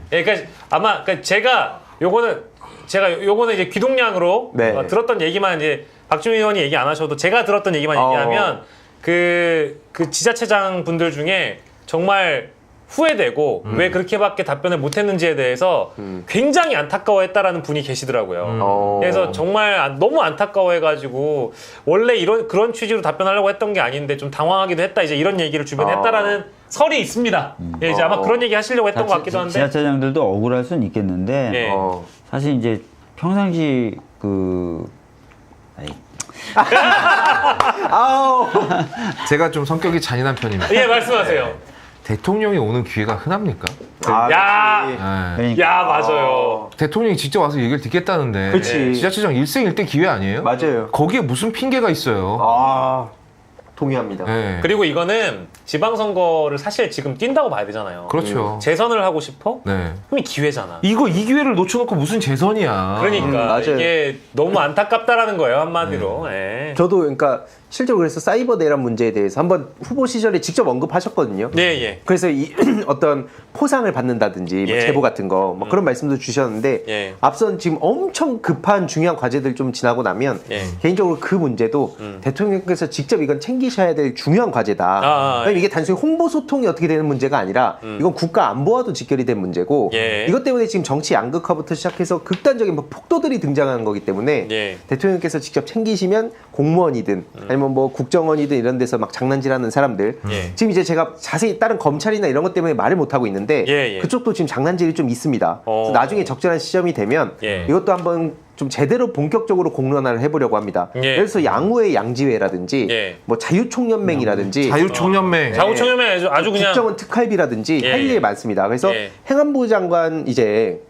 그러니까 아마 제가 요거는 이제 귀동량으로 네. 들었던 얘기만 이제 박주민 의원이 얘기 안 하셔도 제가 들었던 얘기만 얘기하면 그 지자체장 분들 중에 정말 후회되고 왜 그렇게밖에 답변을 못했는지에 대해서 굉장히 안타까워했다라는 분이 계시더라고요. 그래서 정말 너무 안타까워해가지고 원래 그런 취지로 답변하려고 했던 게 아닌데 좀 당황하기도 했다 이제 이런 얘기를 주변에 했다라는 설이 있습니다. 예, 이제 아마 그런 얘기 하시려고 했던 것 같기도 한데. 지자체장들도 억울할 수는 있겠는데 예. 사실 이제 평상시 제가 좀 성격이 잔인한 편입니다. 예, 말씀하세요. 대통령이 오는 기회가 흔합니까? 야, 네. 야, 맞아요. 대통령이 직접 와서 얘기를 듣겠다는데 그치. 지자체장 일생일대 기회 아니에요? 맞아요. 거기에 무슨 핑계가 있어요? 동의합니다. 네. 그리고 이거는 지방선거를 사실 지금 뛴다고 봐야 되잖아요. 그렇죠. 재선을 하고 싶어? 네. 그럼 기회잖아. 이 기회를 놓쳐놓고 무슨 재선이야. 그러니까 맞아요. 이게 너무 안타깝다라는 거예요 한마디로. 예. 저도 그러니까 실제로 그래서 사이버 내란 문제에 대해서 한번 후보 시절에 직접 언급하셨거든요. 네, 예. 그래서 어떤 포상을 받는다든지 뭐 예. 제보 같은 거 뭐 그런 말씀도 주셨는데 예. 앞선 지금 엄청 급한 중요한 과제들 좀 지나고 나면 예. 개인적으로 그 문제도 대통령께서 직접 이건 챙기셔야 될 중요한 과제다. 왜냐면 이게 단순히 홍보 소통이 어떻게 되는 문제가 아니라 이건 국가 안보와도 직결이 된 문제고 예. 이것 때문에 지금 정치 양극화부터 시작해서 극단적인 뭐 폭도들이 등장하는 거기 때문에 예. 대통령께서 직접 챙기시면 공무원이든 아니면 뭐 국정원이든 이런 데서 막 장난질하는 사람들 예. 지금 이제 제가 자세히 다른 검찰이나 이런 것 때문에 말을 못 하고 있는데 예, 예. 그쪽도 지금 장난질이 좀 있습니다. 그래서 나중에 적절한 시점이 되면 예. 이것도 한번 좀 제대로 본격적으로 공론화를 해보려고 합니다. 예. 예를 들어서 양우의 양지회라든지 예. 뭐 자유총연맹이라든지 자유총연맹. 자구총연맹 아주 그냥 국정원 특활비라든지 예. 할 일이 많습니다. 그래서 예. 행안부 장관 이제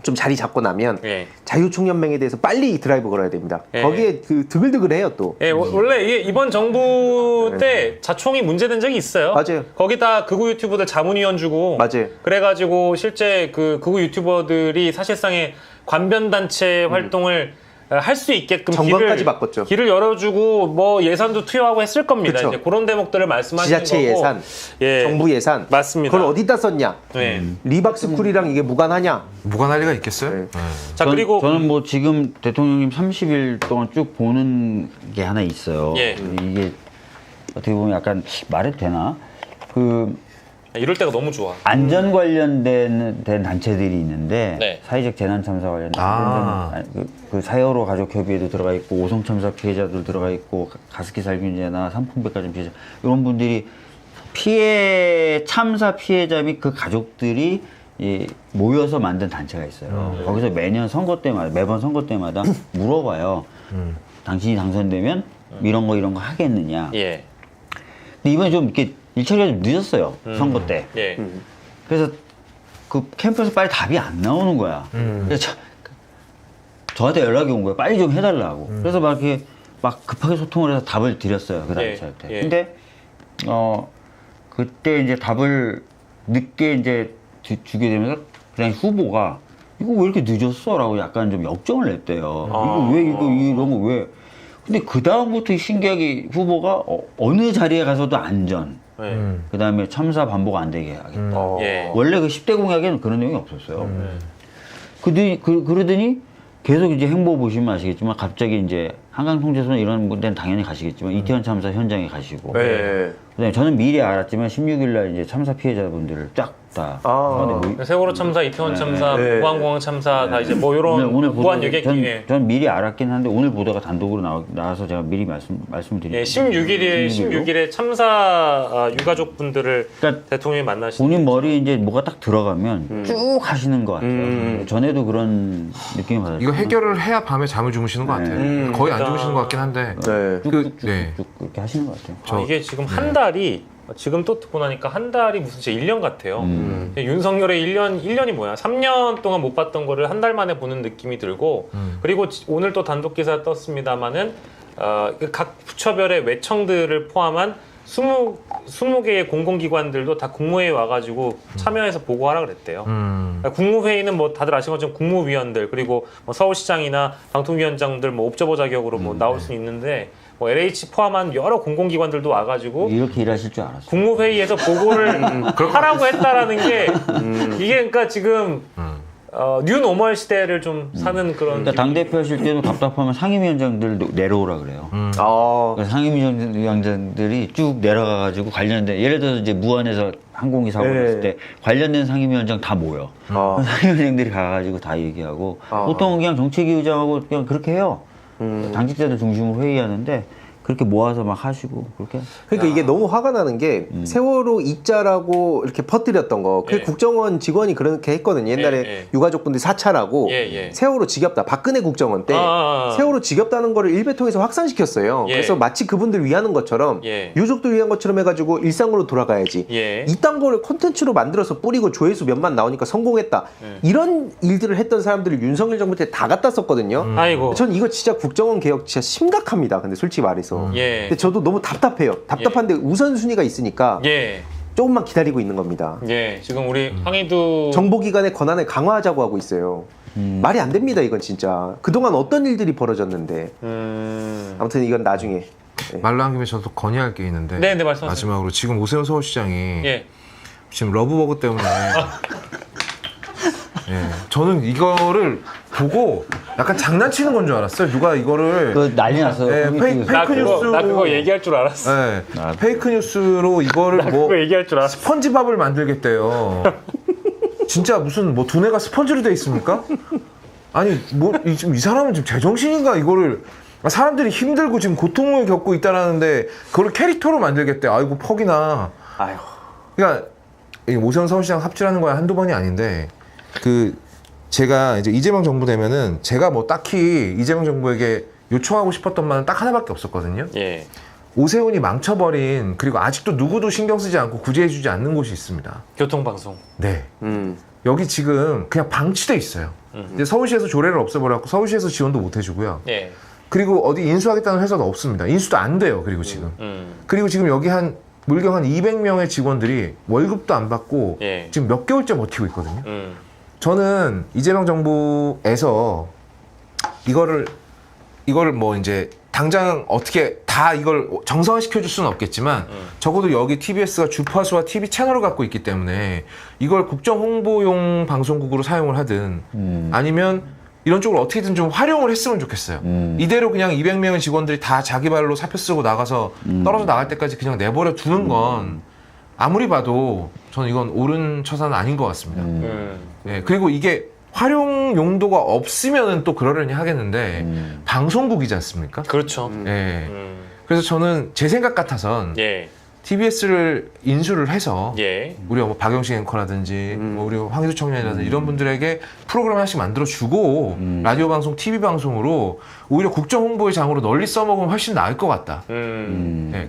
좀 자리 잡고 나면 예. 자유총연맹에 대해서 빨리 드라이브 걸어야 됩니다. 예. 거기에 드글드글해요 또. 예, 원래 이게 이번 정부 때 자총이 문제된 적이 있어요. 맞아요. 거기다 극우 유튜버들 자문위원 주고 맞아요. 그래가지고 실제 그 극우 유튜버들이 사실상의 관변단체 활동을 할 수 있게끔 정권까지 바꿨죠. 길을 열어주고 뭐 예산도 투여하고 했을 겁니다. 그쵸. 이제 그런 대목들을 말씀하시는 지자체 거고. 예산, 예. 정부 예산. 맞습니다. 그걸 어디다 썼냐? 네. 리박스쿨이랑 이게 무관하냐? 무관할 리가 있겠어요? 네. 자 그리고 저는 뭐 지금 대통령님 30일 동안 쭉 보는 게 하나 있어요. 예. 이게 어떻게 보면 약간 말해도 되나? 이럴 때가 너무 좋아. 안전 관련된 단체들이 있는데 네. 사회적 재난 참사 관련된 그 사여로 가족 협의회도 들어가 있고 오송 참사 피해자들 들어가 있고 가습기 살균제나 산풍백화점 피해자 이런 분들이 참사 피해자 및 그 가족들이 모여서 만든 단체가 있어요. 거기서 매번 선거 때마다 물어봐요. 당신이 당선되면 이런 거 하겠느냐. 예. 근데 이번에 좀 이렇게 일처리가 좀 늦었어요. 선거 때. 예. 그래서 그 캠프에서 빨리 답이 안 나오는 거야. 그래서 저한테 연락이 온 거예요. 빨리 좀 해달라고. 그래서 막 이렇게 막 급하게 소통을 해서 답을 드렸어요. 그 단체한테. 예. 근데 그때 이제 답을 늦게 이제 주게 되면서 그냥 후보가 이거 왜 이렇게 늦었어? 라고 약간 좀 역정을 냈대요. 이거 왜 이런 거 왜? 근데 그 다음부터 신기하게 후보가 어느 자리에 가서도 안전, 그 다음에 참사 반복 안 되게 하겠다. 예. 원래 그 10대 공약에는 그런 내용이 없었어요. 그러더니 계속 이제 행보 보시면 아시겠지만 갑자기 이제 한강통제소나 이런 데는 당연히 가시겠지만 이태원 참사 현장에 가시고. 네. 그다음에 저는 미리 알았지만 16일 날 이제 참사 피해자분들을 쫙 없다. 세월호 참사, 이태원 참사, 무한공항 참사 다 이제 뭐 이런 무한 여객기. 전 미리 알았긴 한데 오늘 보도가 단독으로 나와서 제가 미리 말씀드릴게요. 16일에 참사 유가족분들을 그러니까 대통령이 만나시는. 본인 머리에 이제 뭐가 딱 들어가면 쭉 하시는 것 같아요. 전에도 그런 느낌이 받았어요. 이거 해결을 해야 밤에 잠을 주무시는 것 같아요. 거의 안 주무시는 것 같긴 한데. 쭉쭉쭉 그렇게 하시는 것 같아요. 이게 지금 한 달이 지금 또 듣고 나니까 한 달이 무슨 진짜 1년 같아요. 윤석열의 1년이 뭐야? 3년 동안 못 봤던 거를 한 달 만에 보는 느낌이 들고 그리고 오늘 또 단독 기사 떴습니다마는 각 부처별의 외청들을 포함한 20개의 공공기관들도 다 국무회의에 와가지고 참여해서 보고하라 그랬대요. 그러니까 국무회의는 뭐 다들 아시는 것처럼 국무위원들 그리고 뭐 서울시장이나 방통위원장들 뭐 옵저버 자격으로 뭐 나올 수 있는데 뭐 LH 포함한 여러 공공기관들도 와가지고 이렇게 일하실 줄 알았어요. 국무회의에서 보고를 하라고 했다라는 게 이게 그러니까 지금 뉴노멀 시대를 좀 사는 그런. 그러니까 당대표 하실 때도 답답하면 상임위원장들도 내려오라 그래요. 그러니까 상임위원장들이 쭉 내려가가지고 관련된 예를 들어서 이제 무안에서 항공기 사고 났을 때 관련된 상임위원장 다 모여. 상임위원장들이 가가지고 다 얘기하고 보통은 그냥 정책위 의장하고 그냥 그렇게 해요. 당직자들 중심으로 회의하는데 그렇게 모아서 막 하시고 그렇게. 그러니까 이게 너무 화가 나는 게 세월호 이자라고 이렇게 퍼뜨렸던 거. 그 국정원 직원이 그렇게 했거든요. 옛날에 유가족분들이 사찰하고 세월호 지겹다. 박근혜 국정원 때 세월호 지겹다는 거를 일베통해서 확산시켰어요. 그래서 마치 그분들 위하는 것처럼 유족들 위한 것처럼 해가지고 일상으로 돌아가야지. 이딴 거를 콘텐츠로 만들어서 뿌리고 조회수 몇만 나오니까 성공했다. 이런 일들을 했던 사람들을 윤석열 정부 때 다 갖다 썼거든요. 전 이거 진짜 국정원 개혁 진짜 심각합니다. 근데 솔직히 말해서. 근데 저도 너무 답답해요. 답답한데 우선순위가 있으니까 조금만 기다리고 있는 겁니다. 지금 우리 황희두 정보기관의 권한을 강화하자고 하고 있어요. 말이 안 됩니다. 이건 진짜. 그동안 어떤 일들이 벌어졌는데. 아무튼 이건 나중에. 말 나온 김에 저도 건의할 게 있는데 말씀하세요. 마지막으로 지금 오세훈 서울시장이 지금 러브버그 때문에 저는 이거를 보고 약간 장난치는 건 줄 알았어요. 누가 이거를 난리 났어요. 페이크 뉴스로 나 그거 얘기할 줄 알았어. 페이크 뉴스로 이거를 뭐 그거 얘기할 줄 알았어. 스펀지밥을 만들겠대요. 진짜 무슨 뭐 두뇌가 스펀지로 돼 있습니까? 아니 뭐 지금 이 사람은 지금 제정신인가 이거를 사람들이 힘들고 지금 고통을 겪고 있다라는데 그걸 캐릭터로 만들겠대. 아이고 퍽이나. 그러니까 오세훈 서울시장 합치라는 거야 한두 번이 아닌데 제가 이제 이재명 정부 되면은 제가 뭐 딱히 이재명 정부에게 요청하고 싶었던 말은 딱 하나밖에 없었거든요. 오세훈이 망쳐버린 그리고 아직도 누구도 신경 쓰지 않고 구제해주지 않는 곳이 있습니다. 교통방송. 네. 여기 지금 그냥 방치돼 있어요. 이제 서울시에서 조례를 없애버렸고 서울시에서 지원도 못 해주고요. 그리고 어디 인수하겠다는 회사도 없습니다. 인수도 안 돼요. 그리고 지금. 그리고 지금 여기 물경 한 200명의 직원들이 월급도 안 받고 지금 몇 개월째 버티고 있거든요. 저는 이재명 정부에서 이거를 뭐 이제 당장 어떻게 다 이걸 정상화 시켜줄 수는 없겠지만 적어도 여기 TBS가 주파수와 TV 채널을 갖고 있기 때문에 이걸 국정 홍보용 방송국으로 사용을 하든 아니면 이런 쪽으로 어떻게든 좀 활용을 했으면 좋겠어요. 이대로 그냥 200명의 직원들이 다 자기 발로 사표 쓰고 나가서 떨어져 나갈 때까지 그냥 내버려 두는 건 아무리 봐도 저는 이건 옳은 처사는 아닌 것 같습니다. 그리고 이게 활용 용도가 없으면은 또 그러려니 하겠는데 방송국이지 않습니까? 그렇죠. 그래서 저는 제 생각 같아선 TBS를 인수를 해서 우리가 뭐 박영식 앵커라든지 뭐 우리 황희두 청년이라든지 이런 분들에게 프로그램 하나씩 만들어주고 라디오 방송, TV 방송으로 오히려 국정 홍보의 장으로 널리 써먹으면 훨씬 나을 것 같다.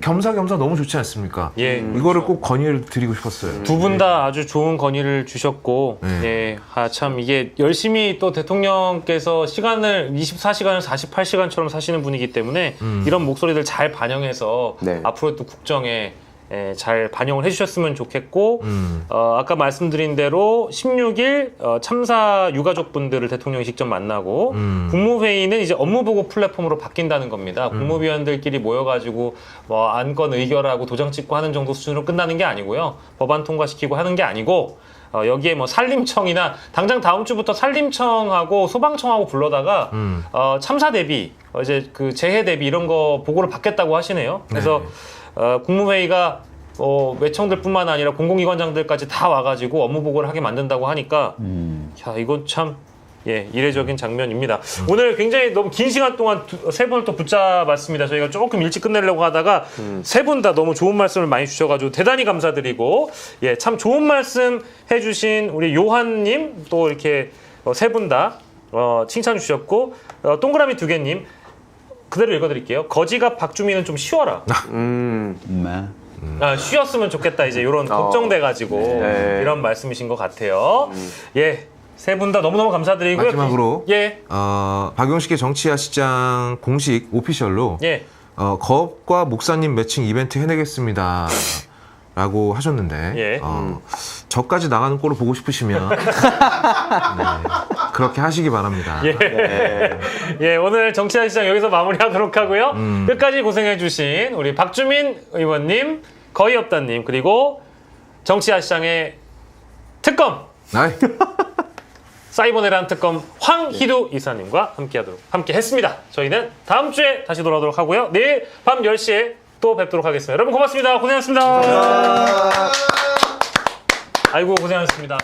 겸사겸사 너무 좋지 않습니까? 이거를 꼭 건의를 드리고 싶었어요. 두 분 다 아주 좋은 건의를 주셨고 참 이게 열심히 또 대통령께서 시간을 24시간을 48시간처럼 사시는 분이기 때문에 이런 목소리들 잘 반영해서 앞으로 또 국정에 잘 반영을 해주셨으면 좋겠고 아까 말씀드린 대로 16일 참사 유가족분들을 대통령이 직접 만나고 국무회의는 이제 업무보고 플랫폼으로 바뀐다는 겁니다. 국무위원들끼리 모여가지고 뭐 안건 의결하고 도장 찍고 하는 정도 수준으로 끝나는 게 아니고요. 법안 통과시키고 하는 게 아니고 여기에 뭐 산림청이나 당장 다음 주부터 산림청하고 소방청하고 불러다가 참사 대비 이제 그 재해 대비 이런 거 보고를 받겠다고 하시네요. 그래서 국무회의가 외청들뿐만 아니라 공공기관장들까지 다 와가지고 업무 보고를 하게 만든다고 하니까 야 이건 참 이례적인 장면입니다. 오늘 굉장히 너무 긴 시간 동안 세 분을 또 붙잡았습니다. 저희가 조금 일찍 끝내려고 하다가 세 분 다 너무 좋은 말씀을 많이 주셔가지고 대단히 감사드리고 참 좋은 말씀 해주신 우리 요한님 또 이렇게 세 분 다 칭찬 주셨고 동그라미 2개님 그대로 읽어드릴게요. 거지가 박주민은 좀 쉬워라. 쉬었으면 좋겠다 이제 이런 걱정돼가지고 이런 말씀이신 것 같아요. 세 분 다 너무너무 감사드리고요. 마지막으로 박용식의 정치야 시장 공식 오피셜로 거업과 목사님 매칭 이벤트 해내겠습니다 라고 하셨는데 저까지 나가는 꼴을 보고 싶으시면 그렇게 하시기 바랍니다. 오늘 정치야 시장 여기서 마무리하도록 하고요. 끝까지 고생해주신 우리 박주민 의원님, 거의없다님 그리고 정치야 시장의 특검 사이버네란 특검 황희두 이사님과 함께 했습니다. 저희는 다음 주에 다시 돌아오도록 하고요. 내일 밤 10시에 또 뵙도록 하겠습니다. 여러분 고맙습니다. 고생하셨습니다. 아이고 고생하셨습니다.